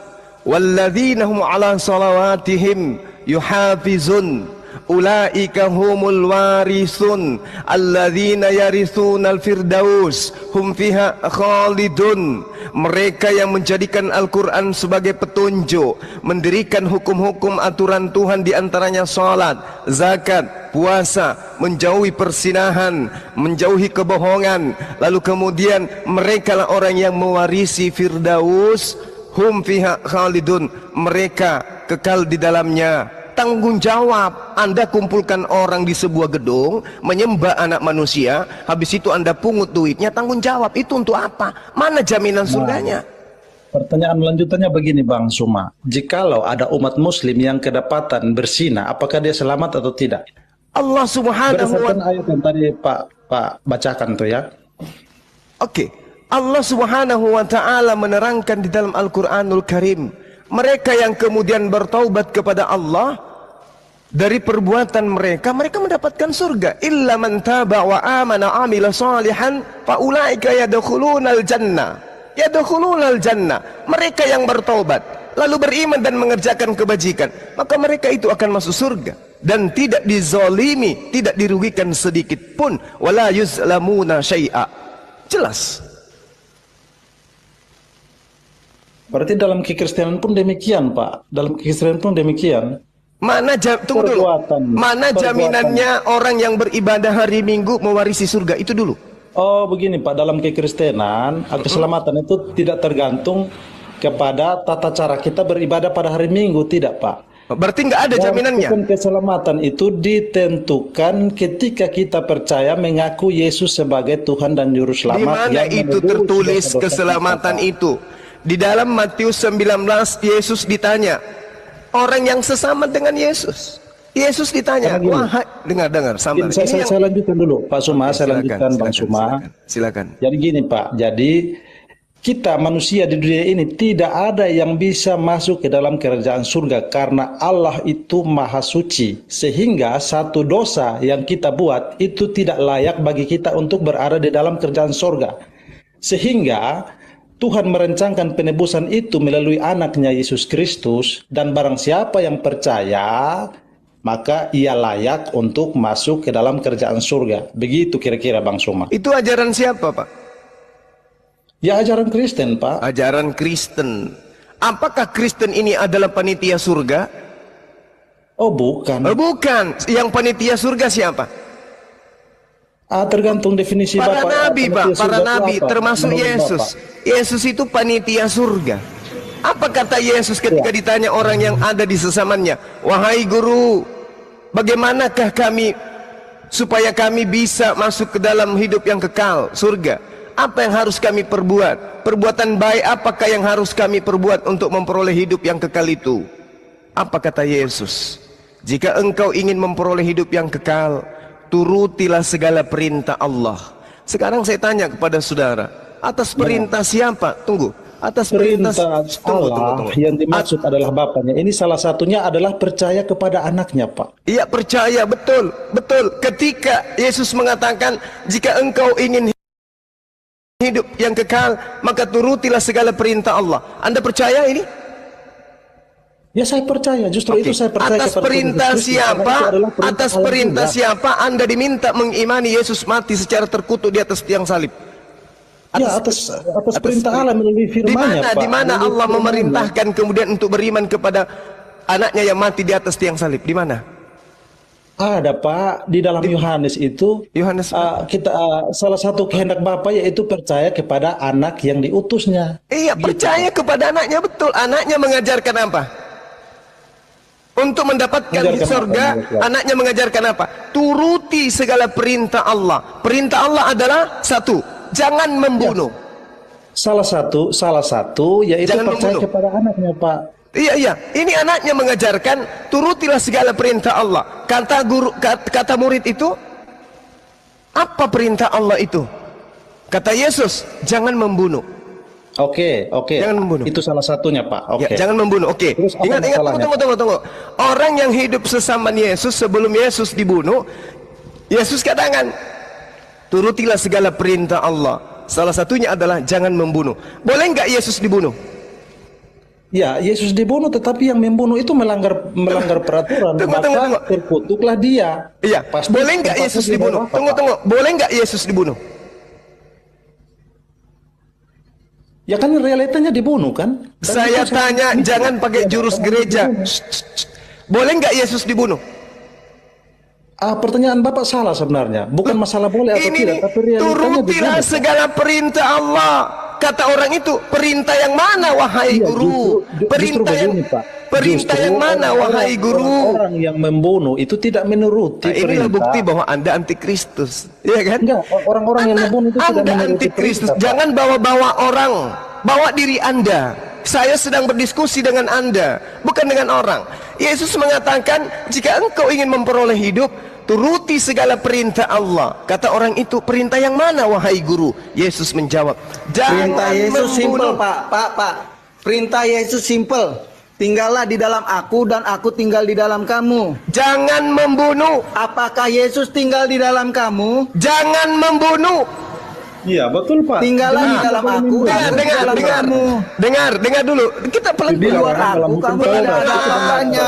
Walladzina hum ala salawatihim yuhafizun ulaika humul warisun alladzina yarithunal firdaus hum fiha khalidun. Mereka yang menjadikan Al-Quran sebagai petunjuk, mendirikan hukum-hukum aturan Tuhan, di antaranya salat, zakat, puasa, menjauhi persinahan, menjauhi kebohongan. Lalu kemudian mereka lah orang yang mewarisi firdaus, hum fiha khalidun, mereka kekal di dalamnya. Tanggung jawab. Anda kumpulkan orang di sebuah gedung, menyembah anak manusia, habis itu Anda pungut duitnya, tanggung jawab. Itu untuk apa? Mana jaminan surganya? Pertanyaan lanjutannya begini Bang Suma, jikalau ada umat muslim yang kedapatan berzina, apakah dia selamat atau tidak? Allah subhanahu wa Berdasarkan ayat yang tadi Pak bacakan tuh ya. Oke. Allah subhanahu wa ta'ala menerangkan di dalam Al-Quranul Karim, mereka yang kemudian bertaubat kepada Allah dari perbuatan mereka mendapatkan surga. Illa man taba wa amana amila salihan fa ulaika yadkhulunal jannah. Yadkhulunal jannah. Mereka yang bertaubat lalu beriman dan mengerjakan kebajikan, maka mereka itu akan masuk surga dan tidak dizalimi, tidak dirugikan sedikit pun. Wala yuzlamuna syai'a. Jelas. Berarti dalam kekristenan pun demikian Pak. Dalam kekristenan pun demikian. Tunggu dulu. Mana jaminannya orang yang beribadah hari Minggu mewarisi surga? Itu dulu. Oh begini Pak, dalam kekristenan keselamatan itu tidak tergantung kepada tata cara kita beribadah pada hari Minggu, tidak Pak. Berarti nggak ada jaminannya. Keselamatan itu ditentukan ketika kita percaya mengaku Yesus sebagai Tuhan dan Juru Selamat. Di mana itu tertulis keselamatan itu? Di dalam Matius 19 Yesus ditanya, orang yang sesama dengan Yesus, Yesus ditanya, Karena gini. wahai, dengar, sabar. Saya lanjutkan dulu, Pak Suma. Saya lanjutkan, Bang Suma. Silakan. Jadi gini, Pak. Jadi kita manusia di dunia ini tidak ada yang bisa masuk ke dalam kerajaan surga karena Allah itu maha suci. Sehingga satu dosa yang kita buat itu tidak layak bagi kita untuk berada di dalam kerajaan surga. Sehingga Tuhan merencanakan penebusan itu melalui anaknya Yesus Kristus, dan barang siapa yang percaya maka ia layak untuk masuk ke dalam kerajaan surga. Begitu kira-kira, Bang Suma. Itu ajaran siapa, Pak? Ya, ajaran Kristen, Pak. Ajaran Kristen. Apakah Kristen ini adalah panitia surga? Oh, bukan. Oh, bukan. Yang panitia surga siapa? Tergantung definisi Para Bapak. nabi, Pak. Para nabi, termasuk Menurut Yesus. Bapak. Yesus itu panitia surga. Apa kata Yesus ketika ditanya orang yang ada di sesamannya? Wahai guru, bagaimanakah kami supaya kami bisa masuk ke dalam hidup yang kekal, surga? Apa yang harus kami perbuat? Perbuatan baik apakah yang harus kami perbuat untuk memperoleh hidup yang kekal itu? Apa kata Yesus? Jika engkau ingin memperoleh hidup yang kekal, turutilah segala perintah Allah. Sekarang saya tanya kepada saudara, atas perintah siapa? Tunggu. Atas perintah Allah yang dimaksud adalah Bapaknya. Ini salah satunya adalah percaya kepada anaknya, Pak. Iya, percaya, betul. Ketika Yesus mengatakan, jika engkau ingin hidup yang kekal, maka turutilah segala perintah Allah. Anda percaya ini? Ya, saya percaya. Justru itu saya percaya. Atas kepada perintah Kristus, siapa? Atas Allah perintah juga. siapa Anda diminta mengimani Yesus mati secara terkutuk di atas tiang salib? Atas perintah Allah melalui firman-Nya, Pak. Di mana Melalui Allah firman-Nya. memerintahkan kemudian untuk beriman kepada anaknya yang mati di atas tiang salib? Di mana? Ada, Pak, di dalam Yohanes itu. Yohanes salah satu kehendak Bapa yaitu percaya kepada anak yang diutusnya. Iya, percaya kepada anaknya, betul. Anaknya mengajarkan apa? Untuk mendapatkan di surga, anaknya mengajarkan apa? Turuti segala perintah Allah. Perintah Allah adalah satu, jangan membunuh. Salah satu yaitu Jangan percaya membunuh. kepada anaknya, Pak. Iya. Ini anaknya mengajarkan turutilah segala perintah Allah. Kata murid itu, apa perintah Allah itu? Kata Yesus, jangan membunuh. Oke. Jangan membunuh. Itu salah satunya, Pak. Oke. Ya, jangan membunuh. Oke. Terus apa Ingat, masalahnya? tunggu. Orang yang hidup sesama Yesus sebelum Yesus dibunuh, Yesus katakan, turutilah segala perintah Allah. Salah satunya adalah jangan membunuh. Boleh nggak Yesus dibunuh? Ya, Yesus dibunuh, tetapi yang membunuh itu melanggar peraturan. Tunggu. Terkutuklah dia. Iya. Pasti Boleh nggak Yesus dibunuh? Tunggu. Boleh nggak Yesus dibunuh? Ya kan realitanya dibunuh kan? Dan Saya itu tanya, jangan pakai jurus gereja. Boleh nggak Yesus dibunuh? Pertanyaan Bapak salah sebenarnya. Bukan masalah boleh atau tidak, tapi realitanya turutilah dibunuh. segala perintah Allah. Kata orang itu, perintah yang mana wahai Iya, guru? justru begini, Pak. Perintah Justru yang mana wahai guru? Orang yang membunuh itu tidak menuruti Nah, inilah perintah. bukti bahwa Anda antikristus, ya kan? Enggak, orang-orang yang membunuh itu tidak Anda menuruti antikristus. perintah, Pak. Jangan bawa-bawa orang, bawa diri Anda. Saya sedang berdiskusi dengan Anda, bukan dengan orang. Yesus mengatakan, jika engkau ingin memperoleh hidup, turuti segala perintah Allah. Kata orang itu, perintah yang mana wahai guru? Yesus menjawab, Perintah jangan Yesus membunuh. simple, Pak. Perintah Yesus simple. Tinggallah di dalam aku dan aku tinggal di dalam kamu. Jangan membunuh. Apakah Yesus tinggal di dalam kamu? Jangan membunuh. Iya, betul, Pak. Tinggallah di dalam aku dan aku di dalam kamu. Dengar dulu. Kita Di luar aku kamu tidak ada apa-apanya.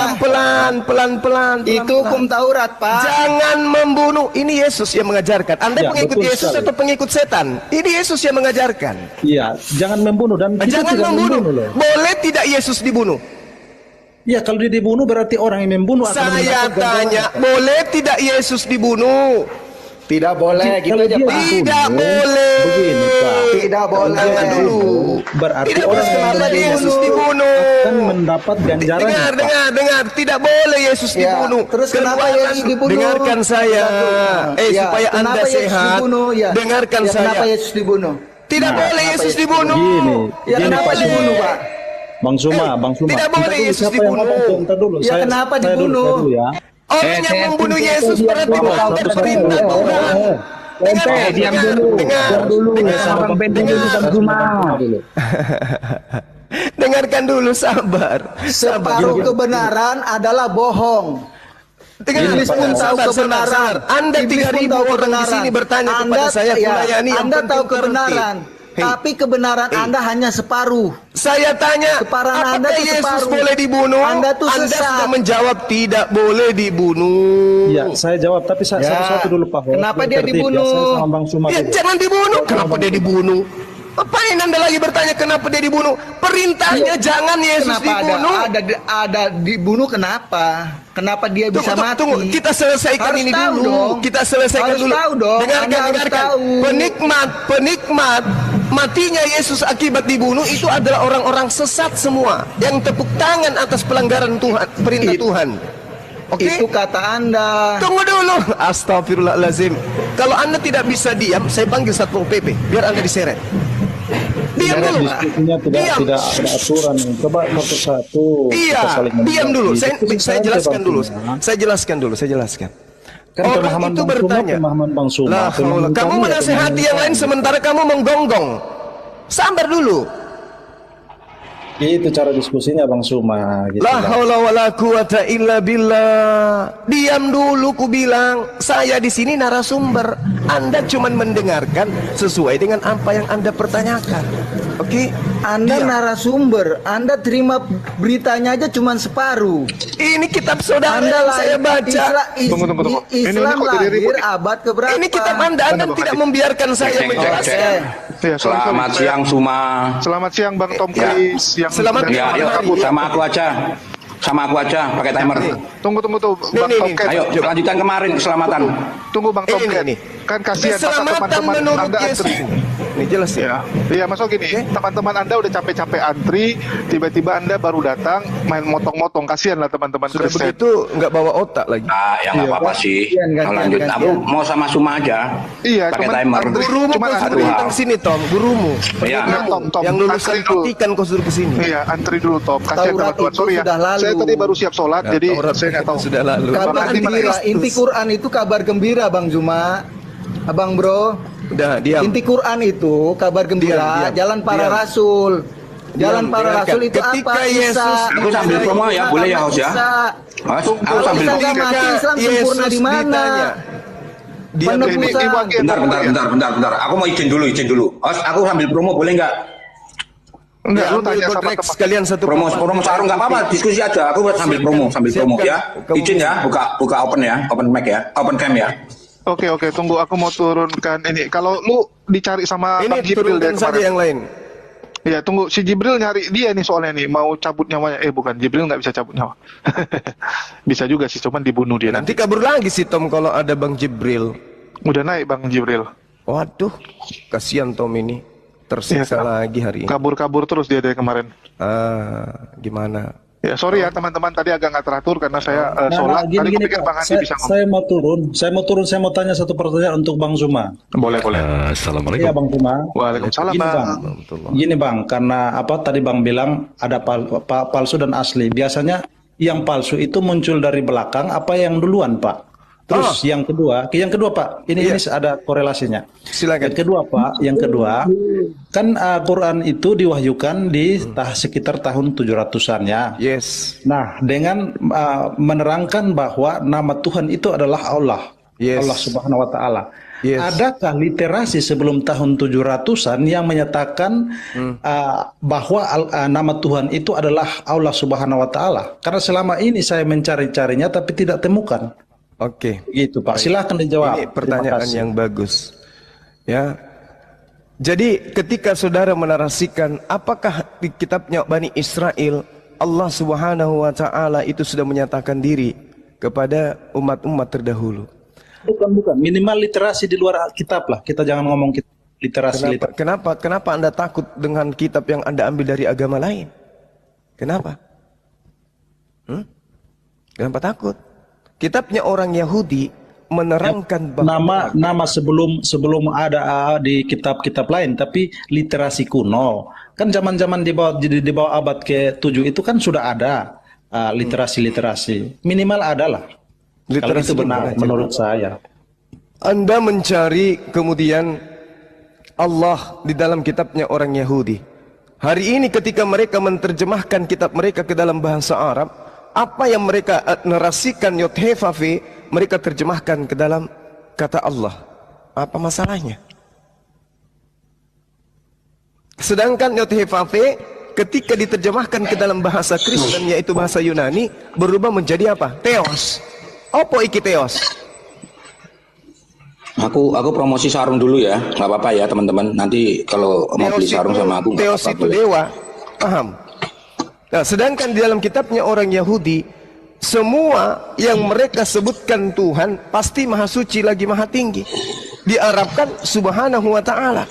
Pelan-pelan. Itu hukum Taurat, Pak. Jangan membunuh. Ini Yesus yang mengajarkan. Anda Ya, pengikut betul Yesus sekali. atau pengikut setan? Ini Yesus yang mengajarkan. Iya, jangan membunuh dan kita Jangan tidak membunuh. loh. Boleh tidak Yesus dibunuh? Ya, kalau dia dibunuh berarti orang yang membunuh akan Saya mendapat tanya, ganjaran. boleh tidak Yesus dibunuh? Tidak boleh, gitu Kalau aja, dia Pak. Tidak boleh. Begini, Pak. Tidak boleh. Dengar dulu. Berarti Tidak orang boleh. yang Kenapa membunuh Yesus dibunuh? akan mendapat ganjaran. Dengar. Tidak boleh Yesus Ya, dibunuh. terus kenapa Keluaran- Yesus dibunuh? Dengarkan saya. Ya, Supaya Anda kenapa Yesus sehat. dibunuh? Ya. Dengarkan Ya, saya. Kenapa Yesus dibunuh? Tidak boleh Yesus dibunuh. Ya, kenapa Pak Suma. dibunuh, Pak? Bang Suma. tidak boleh Ntar dulu, Yesus siapa yang dibunuh. ngomong tuh? Ntar dulu. Ya, kenapa saya dibunuh? dulu ya. Orang yang membunuh Yesus berarti melanggar perintah Tuhan. Diam dulu. Dengarkan dulu, sabar. Separuh kebenaran adalah bohong. Iblis pun tahu kebenaran. Anda 3.000 orang di sini bertanya kepada saya, Anda tahu kebenaran. Tapi kebenaran Anda hanya separuh. Saya tanya, Keparangan Anda apakah itu Yesus separuh. boleh dibunuh? Anda tuh Anda sesat. sudah menjawab tidak boleh dibunuh. Ya, saya jawab, tapi satu-satu dulu Pak Ho. Kenapa dia Tertib, dibunuh? Ya, saya sama Bang Suma Ya, dulu. jangan dibunuh. Kenapa dia dibunuh? Apain Anda lagi bertanya kenapa dia dibunuh? Perintahnya jangan Yesus Kenapa dibunuh. ada dibunuh kenapa? Kenapa dia bisa mati? Tunggu, kita selesaikan Harus ini tahu dulu. dong. Kita selesaikan Harus dulu. tahu dong. Anda harus Dengarkan. tahu. Penikmat matinya Yesus akibat dibunuh itu adalah orang-orang sesat semua yang tepuk tangan atas pelanggaran Tuhan, perintah Tuhan. Oke? Itu kata Anda. Tunggu dulu. Astagfirullahalazim. Kalau Anda tidak bisa diam, saya panggil Satpol PP biar Anda diseret. Diam dulu. Diskusinya tidak ada aturan. Coba satu-satu. Iya, kita saling diam mengerti. dulu. Diskusi Saya saja, jelaskan Bang dulu. Suma. Saya jelaskan. Kan Orang pemahaman itu Bang Suma, bertanya. pemahaman Bang Suma. Lah, Pemahaman kamu kami ya, menasehati pemahaman yang lain kami. sementara kamu menggonggong. Sabar dulu. Itu cara diskusinya Bang Suma. Gitu, La Bang. haula wala quwata illa billah. Diam dulu ku bilang. Saya di sini narasumber. Anda cuma mendengarkan sesuai dengan apa yang Anda pertanyakan. Oke? Anda Diam. narasumber. Anda terima beritanya aja cuma separuh. Ini kitab saudara Anda yang saya baca. Tunggu. Islam Ini kok jadi lahir ribut? abad keberapa? Ini kitab Anda tidak membiarkan saya menjelaskan. Ya, Selamat siang Suma. Selamat siang Bang Tom Ya. Chris yang Selamat dari- Ya, ayo Mari, sama aku aja. Sama aku aja pakai timer. Tunggu tuh Bang Nih. Tomcat. Ayo lanjutkan kemarin keselamatan. Tunggu Bang Tomcat. Ini. Kan kasihan masa Keselamatan teman-teman menurut Anda Yesus. antri. Ini jelas ya. Iya, masuk gini, teman-teman Anda udah capek-capek antri, tiba-tiba Anda baru datang main motong-motong, kasihan lah teman-teman Sudah Kristen. begitu nggak bawa otak lagi. Ah, ya nggak apa-apa sih. Mau lanjut. Aku mau sama Suma aja. Iya, Pakai cuman timer. antri. Gurumu Cuman kau suruh antri. datang sini Tom, gurumu. Iya. Tom, Yang lulusan antri dulu. ikan kau suruh kesini. Iya, antri dulu Tom. Kasihan Taurat teman-teman. itu Sorry ya. sudah lalu. Saya tadi baru siap sholat, jadi Taurat saya nggak tahu. sudah lalu. Kabar Nanti gembira. Kristus. Inti Quran itu kabar gembira, Bang Juma. Abang Bro. Udah diam. Inti Quran itu kabar gembira, Diam. jalan para Diam. rasul. Jalan para dengarkan. rasul itu Ketika apa? Yesus Aku sambil promo ya, boleh ya Host ya? Host, aku Kalau sambil kita promo. nggak mati, Islam sempurna di mana? Dia Penebusan. Bentar. Aku mau izin dulu. Host, aku sambil promo boleh nggak? Enggak, lu ambil tanya sama Godrex teman. sekalian satu Promo sarung nggak apa-apa, diskusi aja. Aku sambil promo Siapkan. ya. Kamu- Izin ya, buka open ya, open mic ya, open cam ya. Oke, tunggu aku mau turunkan ini. Kalau lu dicari sama Ini Bang Jibril turunkan dari saja kemarin. yang lain. Iya, tunggu si Jibril nyari dia nih soalnya nih mau cabut nyawanya. Bukan, Jibril nggak bisa cabut nyawa. Bisa juga sih, cuman dibunuh dia Nanti nanti. kabur lagi si Tom kalau ada Bang Jibril. Udah naik Bang Jibril. Waduh, kasihan Tom ini. Tersiksa Iya, lagi hari ini. Kabur-kabur terus dia dari kemarin. Gimana? Ya sorry ya teman-teman tadi agak nggak teratur karena saya sholat. Gini, Tadi aku pikir Pak. Bang Andi bisa ngomong. Saya mau turun, saya mau tanya satu pertanyaan untuk Bang Zuma. Boleh. Iya Bang Zuma. Waalaikumsalam Gini Bang. Bang, gini Bang, karena apa tadi Bang bilang ada palsu dan asli. Biasanya yang palsu itu muncul dari belakang apa yang duluan Pak? Terus yang kedua Pak, ini ada korelasinya. Silakan. Yang kedua, kan Quran itu diwahyukan di sekitar tahun 700-an ya. Yes. Nah, dengan menerangkan bahwa nama Tuhan itu adalah Allah. Yes. Allah Subhanahu wa taala. Yes. Adakah literasi sebelum tahun 700-an yang menyatakan bahwa nama Tuhan itu adalah Allah Subhanahu wa taala? Karena selama ini saya mencari-carinya tapi tidak temukan. Oke. Gitu, Pak. Silahkan dijawab. Ini pertanyaan Terima kasih. yang bagus. Ya. Jadi ketika saudara menarasikan apakah di kitabnya Bani Israel Allah Subhanahu wa taala itu sudah menyatakan diri kepada umat-umat terdahulu. Bukan. Minimal literasi di luar kitab lah. Kita jangan ngomong literasi. Kenapa Anda takut dengan kitab yang Anda ambil dari agama lain? Kenapa? Kenapa takut? Kitabnya orang Yahudi menerangkan bahwa nama sebelum ada di kitab-kitab lain, tapi literasi kuno. Kan zaman-zaman di bawah abad ke-7 itu kan sudah ada literasi-literasi. Minimal adalah. Kalau itu benar menurut saya. Anda mencari kemudian Allah di dalam kitabnya orang Yahudi. Hari ini ketika mereka menerjemahkan kitab mereka ke dalam bahasa Arab, apa yang mereka narasikan Yod He Vav He, mereka terjemahkan ke dalam kata Allah. Apa masalahnya? Sedangkan Yod He Vav He ketika diterjemahkan ke dalam bahasa Kristen, yaitu bahasa Yunani, berubah menjadi apa? Theos. Apa iki Theos? Aku promosi sarung dulu ya, nggak apa-apa ya teman-teman. Nanti kalau mau beli sarung sama aku. Theos itu dewa, paham? Nah, sedangkan di dalam kitabnya orang Yahudi, semua yang mereka sebutkan Tuhan pasti maha suci lagi maha tinggi. Diarabkan subhanahu wa ta'ala.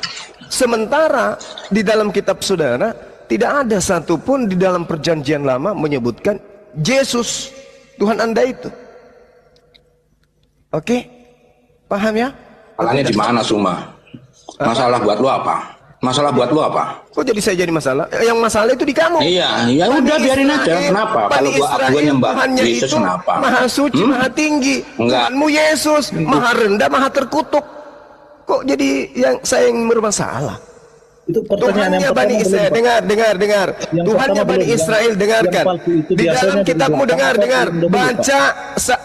Sementara di dalam kitab saudara tidak ada satupun di dalam perjanjian lama menyebutkan Yesus, Tuhan Anda itu. Oke, paham ya? Masalahnya di mana Suma? Masalah buat lo apa? Masalah buat lo apa? Kok jadi saya jadi masalah? Yang masalah itu di kamu. Iya, ya udah biarin aja. Kenapa? Kalau gua nyembah Yesus kenapa? Maha suci, maha tinggi. Tuhanmu Yesus, maha rendah, maha terkutuk. Kok jadi yang saya yang bermasalah? Itu pertanyaan yang Bani Israel, dengar. Tuhannya Bani Israel, dengarkan. Di dalam kitabmu, dengar. Baca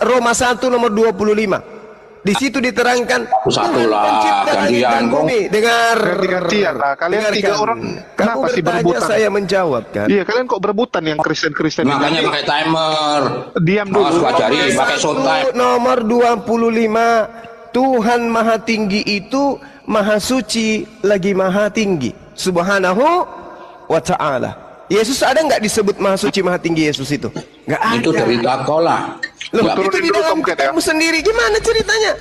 Roma 1 nomor 25. Di situ diterangkan satu lah gantian bumi. Dengar. Ganti-gantian lah. Kalian tiga orang kenapa sih berebutan? Saya menjawab kan. Iya, kalian kok berebutan yang Kristen-Kristen? Makanya pakai timer. Diam dulu. Pelajari pakai showtime. Nomor 25. Tuhan maha tinggi itu maha suci lagi maha tinggi. Subhanahu wa ta'ala. Yesus ada nggak disebut maha suci maha tinggi Yesus itu? Nggak ada. Itu dari takola. Loh, itu di dalam kitabmu sendiri gimana ceritanya?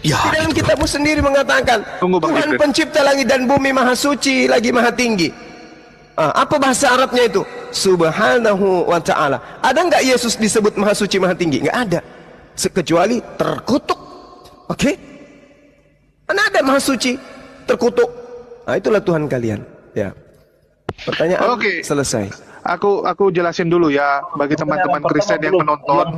Ya, di dalam kitabmu sendiri mengatakan Tuhan pencipta langit dan bumi maha suci lagi maha tinggi. Apa bahasa Arabnya itu? Subhanahu wa ta'ala. Ada nggak Yesus disebut maha suci maha tinggi? Nggak ada. Kecuali terkutuk. Oke? Mana ada maha suci terkutuk? Nah, itulah Tuhan kalian. Ya. Pertanyaan selesai. Aku jelasin dulu ya bagi teman-teman Kristen yang menonton.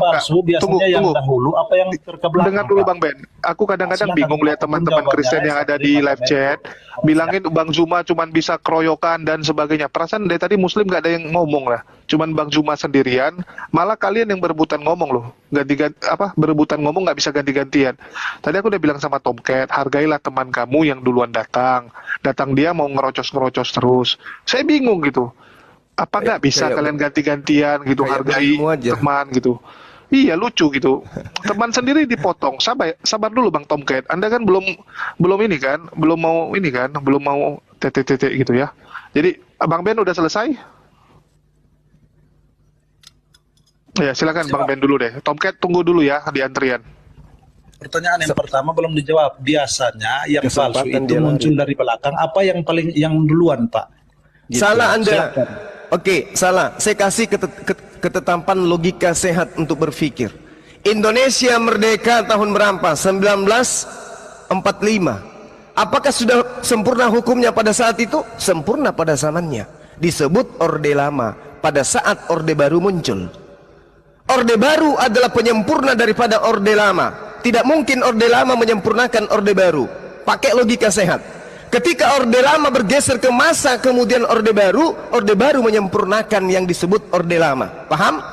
Tunggu. Dahulu, apa yang terkebelakang? Dengar dulu Bang Ben. Aku kadang-kadang bingung lihat teman-teman Kristen yang ada di live chat bilangin Bang Zuma cuman bisa keroyokan dan sebagainya. Perasaan dari tadi Muslim gak ada yang ngomong lah. Cuman Bang Zuma sendirian. Malah kalian yang berebutan ngomong loh. Berebutan ngomong nggak bisa ganti-gantian. Tadi aku udah bilang sama Tomcat, hargailah teman kamu yang duluan datang. Datang dia mau ngerocos-ngerocos terus. Saya bingung gitu. Apa nggak bisa kalian ganti-gantian gitu, hargai teman gitu. Iya, lucu gitu. Teman sendiri dipotong. Sabar dulu Bang Tomcat. Anda kan belum mau TTT gitu ya. Jadi Bang Ben udah selesai? Ya, silakan Bang Ben dulu deh. Tomcat tunggu dulu ya di antrian. Pertanyaan yang pertama belum dijawab. Biasanya yang palsu itu muncul dari belakang. Apa yang duluan, Pak? Gitu. Salah Anda. Oke, salah. Saya kasih ketetapan logika sehat untuk berpikir. Indonesia merdeka tahun berapa? 1945. Apakah sudah sempurna hukumnya pada saat itu? Sempurna pada zamannya. Disebut Orde Lama pada saat Orde Baru muncul. Orde Baru adalah penyempurna daripada Orde Lama. Tidak mungkin Orde Lama menyempurnakan Orde Baru. Pakai logika sehat. Ketika Orde Lama bergeser ke masa kemudian Orde Baru menyempurnakan yang disebut Orde Lama. Paham?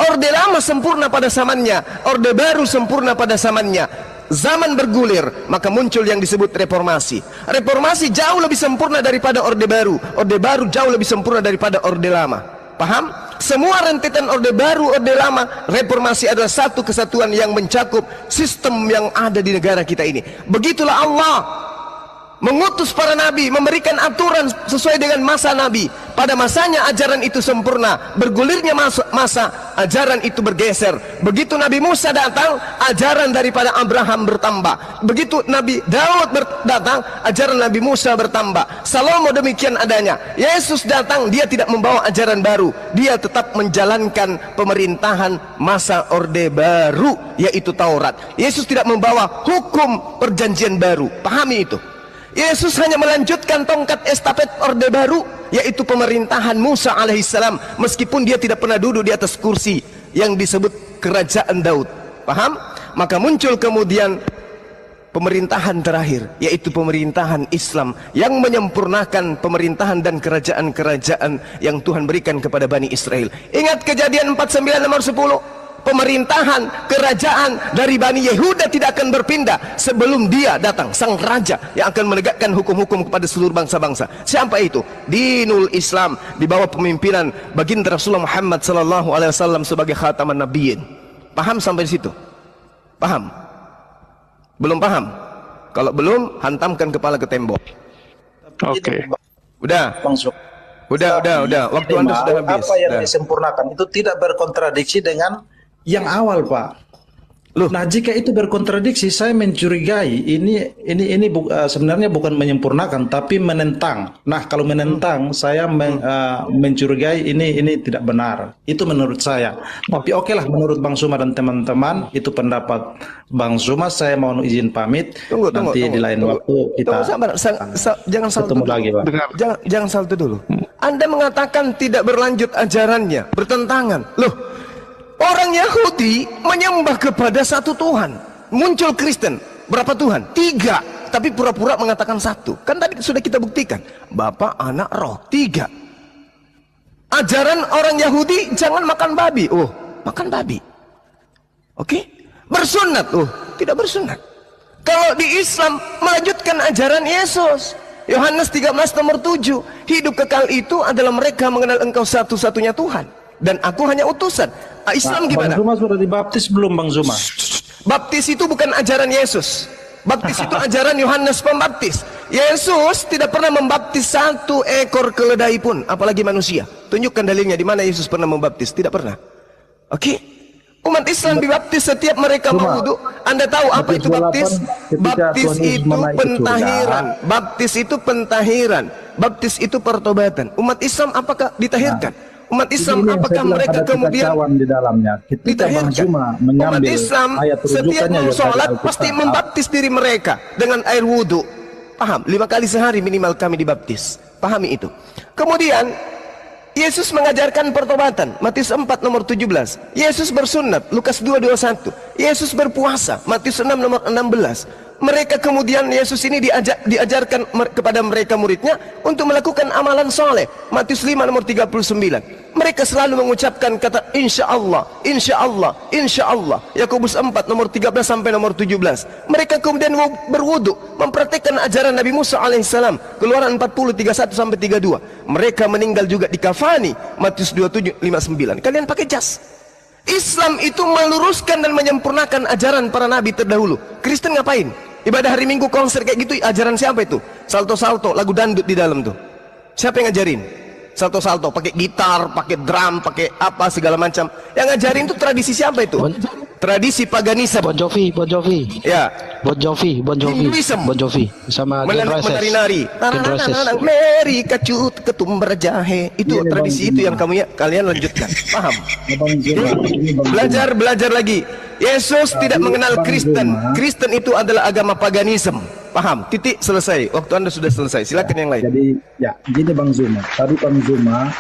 Orde Lama sempurna pada zamannya, Orde Baru sempurna pada zamannya. Zaman bergulir, maka muncul yang disebut reformasi. Reformasi jauh lebih sempurna daripada Orde Baru. Orde Baru jauh lebih sempurna daripada Orde Lama. Paham? Semua rentetan Orde Baru, Orde Lama, reformasi adalah satu kesatuan yang mencakup sistem yang ada di negara kita ini. Begitulah Allah mengutus para nabi, memberikan aturan sesuai dengan masa nabi. Pada masanya ajaran itu sempurna. Bergulirnya masa ajaran itu bergeser. Begitu Nabi Musa datang, ajaran daripada Abraham bertambah. Begitu Nabi Daud datang, ajaran Nabi Musa bertambah. Salomo demikian adanya. Yesus datang, dia tidak membawa ajaran baru. Dia tetap menjalankan pemerintahan masa Orde Baru, yaitu Taurat. Yesus tidak membawa hukum perjanjian baru. Pahami itu. Yesus hanya melanjutkan tongkat estafet Orde Baru, yaitu pemerintahan Musa alaihissalam, meskipun dia tidak pernah duduk di atas kursi yang disebut kerajaan Daud. Paham? maka muncul kemudian pemerintahan terakhir, yaitu pemerintahan Islam yang menyempurnakan pemerintahan dan kerajaan-kerajaan yang Tuhan berikan kepada Bani Israel. Ingat kejadian 49 nomor 10. Pemerintahan, kerajaan dari Bani Yehuda tidak akan berpindah sebelum dia datang, sang raja yang akan menegakkan hukum-hukum kepada seluruh bangsa-bangsa. Siapa itu? Dinul Islam, di bawah pemimpinan baginda Rasulullah Muhammad SAW sebagai khataman nabiyyin. Paham sampai di situ? Paham? Belum paham? Kalau belum, hantamkan kepala ke tembok. Oke. Udah. Udah. Waktu Anda sudah habis. Apa yang disempurnakan itu tidak berkontradiksi dengan yang awal, Pak. Loh. Nah, jika itu berkontradiksi, saya mencurigai ini sebenarnya bukan menyempurnakan tapi menentang. Nah, kalau menentang, saya mencurigai ini tidak benar. Itu menurut saya. Tapi oke lah, menurut Bang Suma dan teman-teman, itu pendapat Bang Suma. Saya mau izin pamit. Tunggu, di lain waktu kita jangan salto ketemu dulu. lagi, Pak. Jangan salto dulu. Anda mengatakan tidak berlanjut ajarannya, bertentangan. Loh, orang Yahudi menyembah kepada satu Tuhan. Muncul Kristen, berapa Tuhan? 3, tapi pura-pura mengatakan 1. Kan tadi sudah kita buktikan, Bapa, Anak, Roh, 3. Ajaran orang Yahudi, jangan makan babi. Oh, makan babi. Oke? Bersunat. Oh, tidak bersunat. Kalau di Islam, melanjutkan ajaran Yesus. Yohanes 13 nomor 7. Hidup kekal itu adalah mereka mengenal Engkau satu-satunya Tuhan, dan aku hanya utusan. Islam gimana? Bang Zuma sudah dibaptis belum, Bang Zuma? Baptis itu bukan ajaran Yesus. Baptis itu ajaran Yohanes Pembaptis. Yesus tidak pernah membaptis 1 ekor keledai pun, apalagi manusia. Tunjukkan dalilnya di mana Yesus pernah membaptis. Tidak pernah. Oke? Umat Islam dibaptis setiap mereka mau wudu. Anda tahu apa itu baptis? Baptis itu pentahiran. Baptis itu pentahiran. Baptis itu pertobatan. Umat Islam apakah ditahirkan? Umat Islam apakah mereka kemudian di dalamnya? Ketika Bang Zuma mengambil umat Islam setiap mau sholat pasti membaptis diri mereka dengan air wudhu. Paham? 5 kali sehari minimal kami dibaptis. Pahami itu. Kemudian Yesus mengajarkan pertobatan, Matius 4 nomor 17. Yesus bersunat, Lukas 2:21. Yesus berpuasa, Matius 6 nomor 16. Mereka kemudian Yesus ini diajarkan kepada mereka muridnya untuk melakukan amalan soleh, Matius 5 nomor 39. Mereka selalu mengucapkan kata insya Allah, insya Allah, insya Allah, Yakobus 4 nomor 13 sampai nomor 17. Mereka kemudian berwudu, mempraktikkan ajaran Nabi Musa alaihissalam, Keluaran 40 31 sampai 32. Mereka meninggal juga di kafani, Matius 27 59. Kalian pakai jas. Islam itu meluruskan dan menyempurnakan ajaran para nabi terdahulu. Kristen ngapain? Ibadah hari Minggu, konser kayak gitu, ajaran siapa itu? Salto-salto, lagu dandut di dalam tuh. Siapa yang ngajarin? Salto-salto, pakai gitar, pakai drum, pakai apa segala macam. Yang ngajarin itu tradisi siapa itu? Tradisi paganisme. Bon Jovi. Ya. Bon Jovi. Hinduism. Bon Jovi sama menari-nari. Meri kacut ketumbar jahe. Itu tradisi itu yang kalian lanjutkan. Paham? Belajar lagi. Yesus tidak mengenal Kristen. Kristen itu adalah agama paganisme. Paham? Titik, selesai. Waktu Anda sudah selesai. Silakan yang lain. Jadi gini Bang Zuma. Tadi Bang Zuma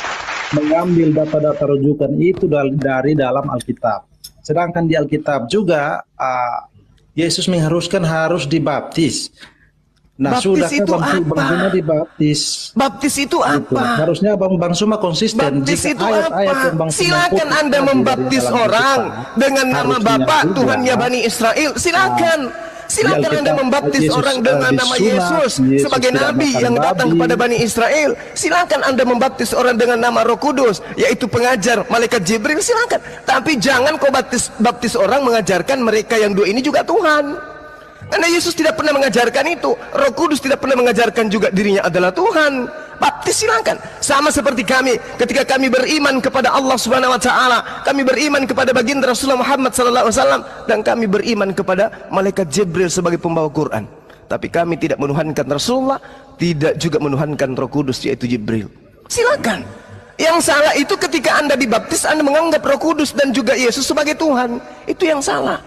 mengambil data-data rujukan itu dari dalam Alkitab. Sedangkan di Alkitab juga Yesus mengharuskan harus dibaptis. Nah, baptis itu Bang Zuma dibaptis? Baptis itu apa? Gitu. Harusnya Bang Zuma konsisten. Baptis jika itu ayat-ayat apa? yang Bang Zuma Silakan Anda membaptis orang dengan nama Bapa Tuhannya Bani Israel. Silakan Anda membaptis orang dengan nama Yesus sebagai Nabi yang datang kepada Bani Israel. Silakan Anda membaptis orang dengan nama Roh Kudus, yaitu pengajar malaikat Jibril. Silakan. Tapi jangan kau baptis orang mengajarkan mereka yang dua ini juga Tuhan. Karena Yesus tidak pernah mengajarkan itu. Roh Kudus tidak pernah mengajarkan juga dirinya adalah Tuhan. Baptis silakan. Sama seperti kami ketika kami beriman kepada Allah Subhanahu wa taala, kami beriman kepada baginda Rasulullah Muhammad sallallahu alaihi wasallam, dan kami beriman kepada malaikat Jibril sebagai pembawa Quran. Tapi kami tidak menuhankan Rasulullah, tidak juga menuhankan Roh Kudus yaitu Jibril. Silakan. Yang salah itu ketika Anda dibaptis Anda menganggap Roh Kudus dan juga Yesus sebagai Tuhan. Itu yang salah.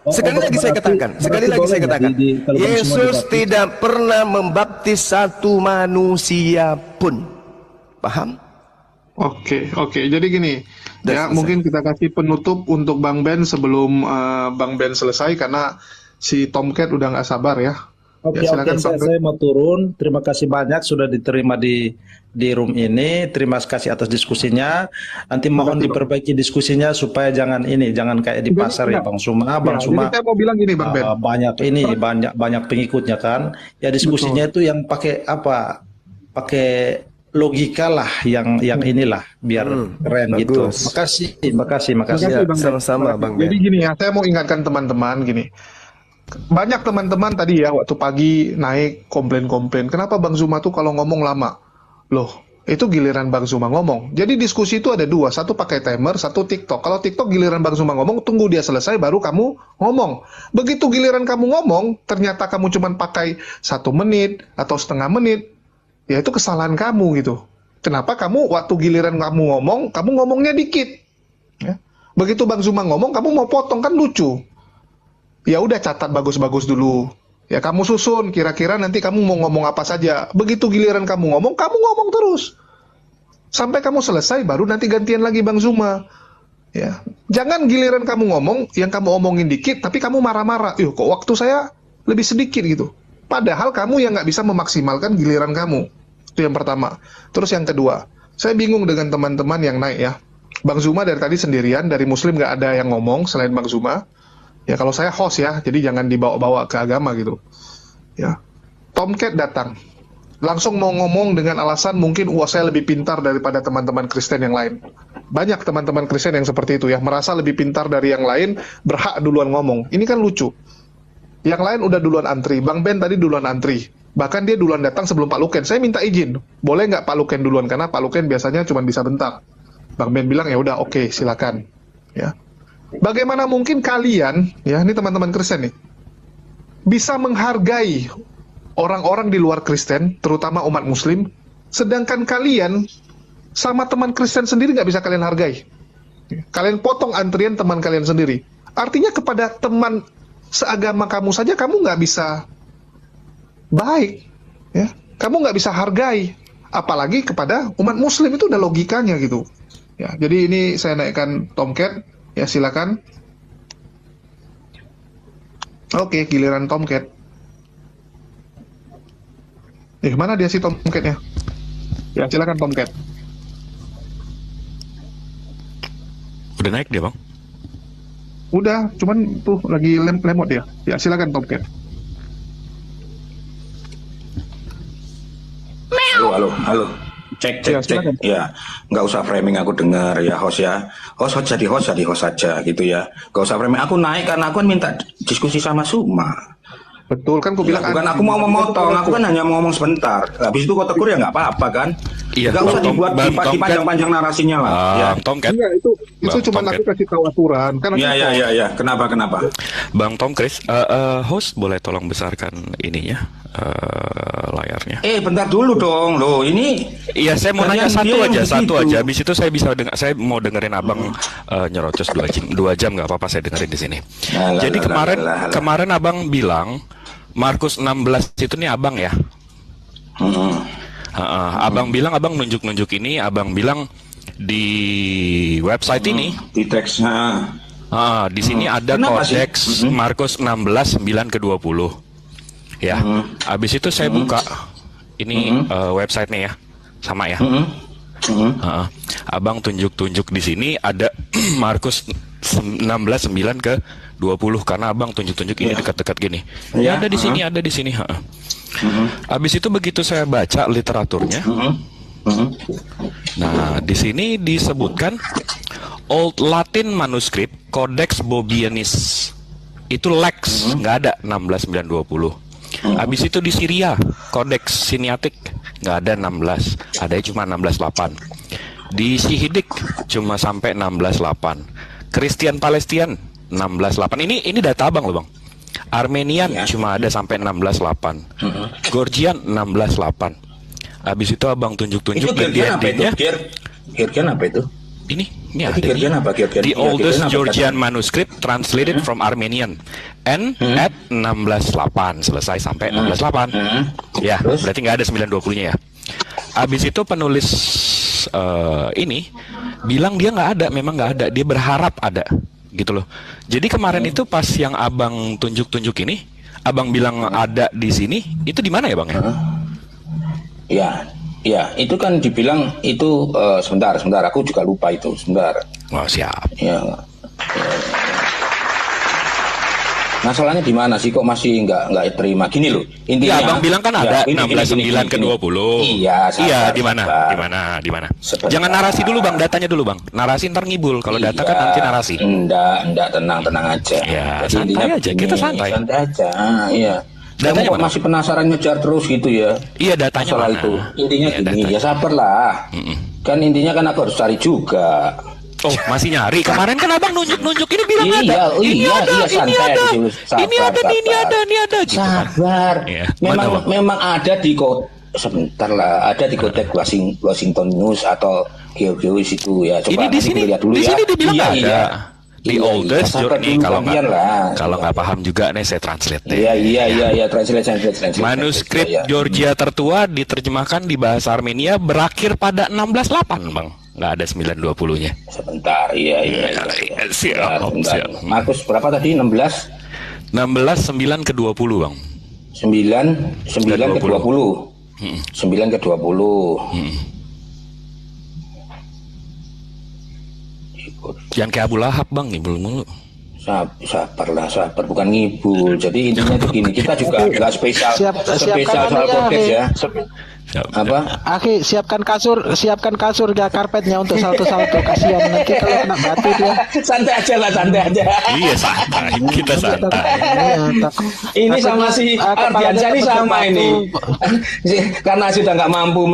Sekali lagi saya katakan, Yesus tidak pernah membaptis satu manusia pun. Paham? Oke. Jadi gini, ya mungkin kita kasih penutup untuk Bang Ben sebelum Bang Ben selesai karena si Tomcat udah nggak sabar ya. Oke, Ya, silakan, Bang Ben. saya mau turun. Terima kasih banyak sudah diterima di room ini. Terima kasih atas diskusinya. Nanti mohon diperbaiki diskusinya supaya jangan kayak di pasar ya, Bang Suma. Bang Suma, Jadi saya mau bilang gini, Bang Ben. banyak pengikutnya kan. Ya diskusinya itu yang pakai apa? Pakai logika lah, yang inilah biar keren gitu. bagus. Makasih. Makasih, Bang Ben. Sama-sama, Bang Ben. Jadi gini ya, saya mau ingatkan teman-teman gini. Banyak teman-teman tadi ya waktu pagi naik komplain-komplain. Kenapa Bang Zuma tuh kalau ngomong lama? Loh, itu giliran Bang Zuma ngomong. Jadi diskusi itu ada dua, satu pakai timer, satu TikTok. Kalau TikTok giliran Bang Zuma ngomong, tunggu dia selesai baru kamu ngomong. Begitu giliran kamu ngomong, ternyata kamu cuma pakai 1 menit atau setengah menit, ya itu kesalahan kamu gitu. Kenapa kamu waktu giliran kamu ngomongnya dikit? Ya. Begitu Bang Zuma ngomong, kamu mau potong kan lucu. Ya udah catat bagus-bagus dulu. Ya kamu susun, kira-kira nanti kamu mau ngomong apa saja. Begitu giliran kamu ngomong terus. Sampai kamu selesai, baru nanti gantian lagi Bang Zuma. Ya, jangan giliran kamu ngomong, yang kamu omongin dikit, tapi kamu marah-marah. Kok waktu saya lebih sedikit gitu. Padahal kamu yang nggak bisa memaksimalkan giliran kamu. Itu yang pertama. Terus yang kedua, saya bingung dengan teman-teman yang naik ya. Bang Zuma dari tadi sendirian, dari Muslim nggak ada yang ngomong selain Bang Zuma. Ya kalau saya host ya, jadi jangan dibawa-bawa ke agama gitu. Ya, Tomcat datang, langsung mau ngomong dengan alasan mungkin saya lebih pintar daripada teman-teman Kristen yang lain. Banyak teman-teman Kristen yang seperti itu ya, merasa lebih pintar dari yang lain, berhak duluan ngomong. Ini kan lucu. Yang lain udah duluan antri, Bang Ben tadi duluan antri. Bahkan dia duluan datang sebelum Pak Luken. Saya minta izin, boleh nggak Pak Luken duluan? Karena Pak Luken biasanya cuma bisa bentar. Bang Ben bilang ya udah oke, silakan. Ya. Bagaimana mungkin kalian, ya ini teman-teman Kristen nih, bisa menghargai orang-orang di luar Kristen, terutama umat Muslim, sedangkan kalian sama teman Kristen sendiri nggak bisa kalian hargai. Kalian potong antrian teman kalian sendiri. Artinya kepada teman seagama kamu saja kamu nggak bisa baik, ya. Kamu nggak bisa hargai, apalagi kepada umat Muslim. Itu udah logikanya gitu. Ya, jadi ini saya naikkan Tomcat. Ya silakan. Oke, giliran Tomcat. Mana dia si Tomcatnya? Ya silakan Tomcat. Udah naik dia Bang? Udah, cuman tuh lagi lemot dia. Ya silakan Tomcat. Halo. Cek. Ya, nggak usah framing aku dengar ya host ya. Host jadi host aja gitu ya. Nggak usah framing. Aku naik karena aku kan minta diskusi sama Suma. Betul kan, aku bilang bukan aku mau memotong, aku kan hanya mau ngomong sebentar. Habis itu kau tegur ya nggak apa-apa kan? Iya. Nggak usah dibuat dipanjang-panjang narasinya lah. Ya. Tomcat. Enggak, itu cuma aku kasih tahu aturan. Kan ya. Kenapa? Bang Tom Chris, host boleh tolong besarkan ininya layarnya. Bentar dulu dong, loh ini. Iya, saya mau nanya satu aja. Habis itu saya mau dengerin abang nyerocos 2 jam nggak apa-apa, saya dengerin di sini. Jadi kemarin abang bilang Markus 16 itu nih abang ya. Abang bilang abang nunjuk ini, abang bilang di website ini di teksnya. Di sini ada kodeks Markus 16 9-20. Ya. Habis itu saya buka ini websitenya ya. Sama ya. Abang tunjuk di sini ada Markus 16 9-20 karena abang tunjuk ini dekat-dekat gini. Ya, ada di sini. Habis itu begitu saya baca literaturnya. Nah, di sini disebutkan Old Latin manuskrip Codex Bobianus itu Lex, nggak ada 16 9-20. Habis itu di Syria Codex Sinaitic nggak ada 16, ada cuma 16-8. Di Sihidik cuma sampai 16-8. Christian Palestine 16-8. Ini data abang loh bang. Armenian cuma ada sampai 16-8. Georgian 16-8. Habis itu abang tunjuk-tunjuk di endingnya. Georgian apa itu? Ini ada the oldest Georgian manuscript translated from Armenian and at 16-8, selesai sampai 16-8. Ya, berarti nggak ada 9-20-nya ya. Habis itu penulis ini bilang dia nggak ada, memang nggak ada, dia berharap ada gitu loh. Jadi kemarin itu pas yang abang tunjuk-tunjuk ini, abang bilang ada di sini, itu di mana ya bang ya? Ya, itu kan dibilang itu sebentar, aku juga lupa itu, sebentar. Oh, siap. Ya. Masalahnya di mana sih kok masih nggak terima? Gini loh, intinya. Ya, abang bilang kan ada 16.9 ke 20. Iya, di mana? Jangan narasi dulu bang, datanya dulu bang. Narasi ntar ngibul. Kalau data kan nanti narasi. Enggak, tenang aja. Ya, santai aja, kita santai. Santai aja, iya. Datanya kok masih penasaran ngejar terus gitu ya? Iya, datanya soal mana? Itu. Intinya gini, datanya. ya sabarlah. Kan intinya kan aku harus cari juga. Oh, masih nyari. Kemarin kan abang nunjuk-nunjuk ini bilang ada. Ini ada. Gitu, sabar. Ya, Memang ada di sebentar lah, ada di kodek Washington News atau Geogeus itu ya. Coba ini di sini lihat dulu di sini dibilang ada. Iya. The oldest nih, kalau nggak nggak paham juga nih saya translate deh. Iya, translate. Manuskrip Georgia tertua diterjemahkan di bahasa Armenia berakhir pada 16.8 bang. Nggak ada 920-nya. Sebentar, iya. Siap. Markus berapa tadi? 16? 9 ke 20 bang. 9 ke 20. 9 ke 20. Jangan kayak Abu Lahab bang, ngibul mulu. Sabar bukan ngibul. Jadi intinya begini, kita juga nggak spesial soal podcast ya. Apa? Aki, siapkan kasur ya, karpetnya untuk salto-salto, kasihan nanti kalau kena batu dia. Santai aja. Iya, santai, kita santai. Ini sama si Ardiansyah ini sama ini. Karena sudah nggak mampu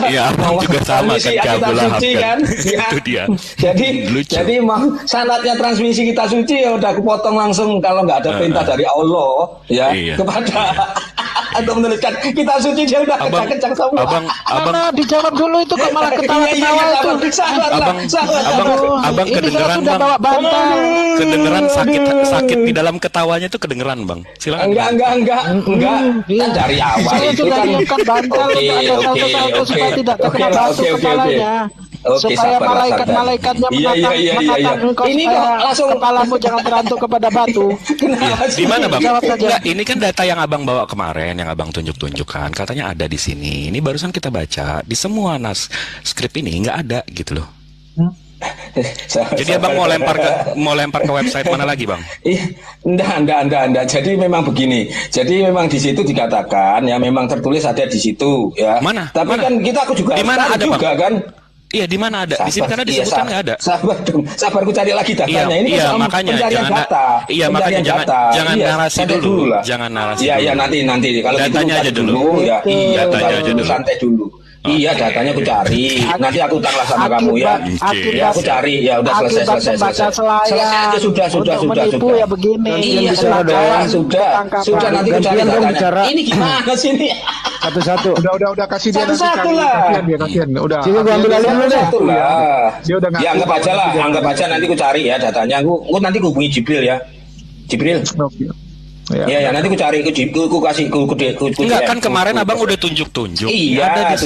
Iya, juga sama kan Abu Lahab kan. Itu dia. Jadi sanatnya transmisi kita suci ya udah kepotong langsung kalau nggak ada perintah dari Allah ya kepada atau menuliskan kita suci dia udah kencang semua. Abang dijawab dulu itu kok malah ketawa-ketawa itu. Abang kedengeran bang. Kedengeran sakit di dalam ketawanya itu kedengeran bang. Silakan. Enggak. Kan dari awal itu kan bantal ada salto-salto supaya tidak terkena batu kepalanya. Supaya malaikat-malaikatnya mengatakan engkau ini langsung kepalamu jangan terantuk kepada batu. Di mana bang? Enggak, ini kan data yang abang bawa kemarin, yang abang tunjuk-tunjukkan, katanya ada di sini. Ini barusan kita baca di semua skrip ini nggak ada gitu loh. Jadi abang mau lempar ke website mana lagi bang? Enggak. Jadi memang begini. Jadi memang di situ dikatakan ya memang tertulis ada di situ ya. Mana? Tapi kan aku juga di mana ada juga bang? Kan. Iya, di mana ada? Di sini karena disebutkan nggak ada. Sabar ku cari lagi datanya. Ini iya, kan makanya jangan narasi dulu. Jangan narasi. Iya, nanti kalau datanya aja dulu. Datanya aja dulu. Santai dulu. Iya, datanya aku cari. Nanti aku utanglah sama kamu ya. Ya aku cari. Ya udah selesai. Selesai. Sudah. Ya begini. Iya, sudah. Nanti aku cari datanya. Ini gimana sih ini? Satu-satu. Udah kasih dia nanti. Satu lah. Kasihan. Udah. Sini gua ambil alih dulu deh. Dia udah ya anggap aja nanti aku cari ya datanya. Aku nanti aku hubungi Jibril ya. Jibril. Ya, nanti aku cari ku kasih ku enggak kan kemarin abang udah tunjuk-tunjuk. Iya, ada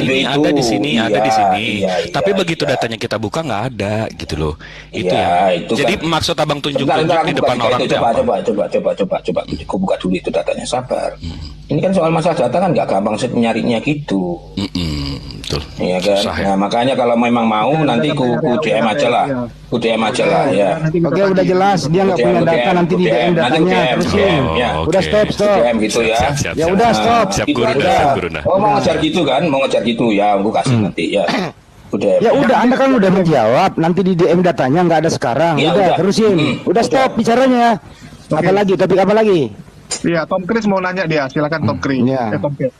di sini. Iya, tapi begitu datanya kita buka nggak ada gitu loh. Itu ya. Jadi kan. Maksud abang tunjuk-tunjuk di depan orang itu coba. Aku buka dulu itu datanya, sabar. Ini kan soal masalah data kan nggak gampang sih nyarinya gitu. Betul. Iya kan. Nah, makanya kalau memang mau nanti ku DM aja lah. Ku DM aja lah ya. Oke, udah jelas dia nggak punya data nanti di DM datanya terusin. Udah stop. DM gitu ya. Ya udah stop. Siap guru dah. Oh mau ngejar gitu kan? Mau ngejar gitu ya. Aku kasih nanti ya. Ya udah, Anda kan udah menjawab. Nanti di DM datanya nggak ada sekarang. Udah terusin. Udah stop bicaranya. Apa lagi? Topik apa lagi? Iya, Tom Cruise mau nanya dia. Silakan Tom Cruise. Tom Cruise.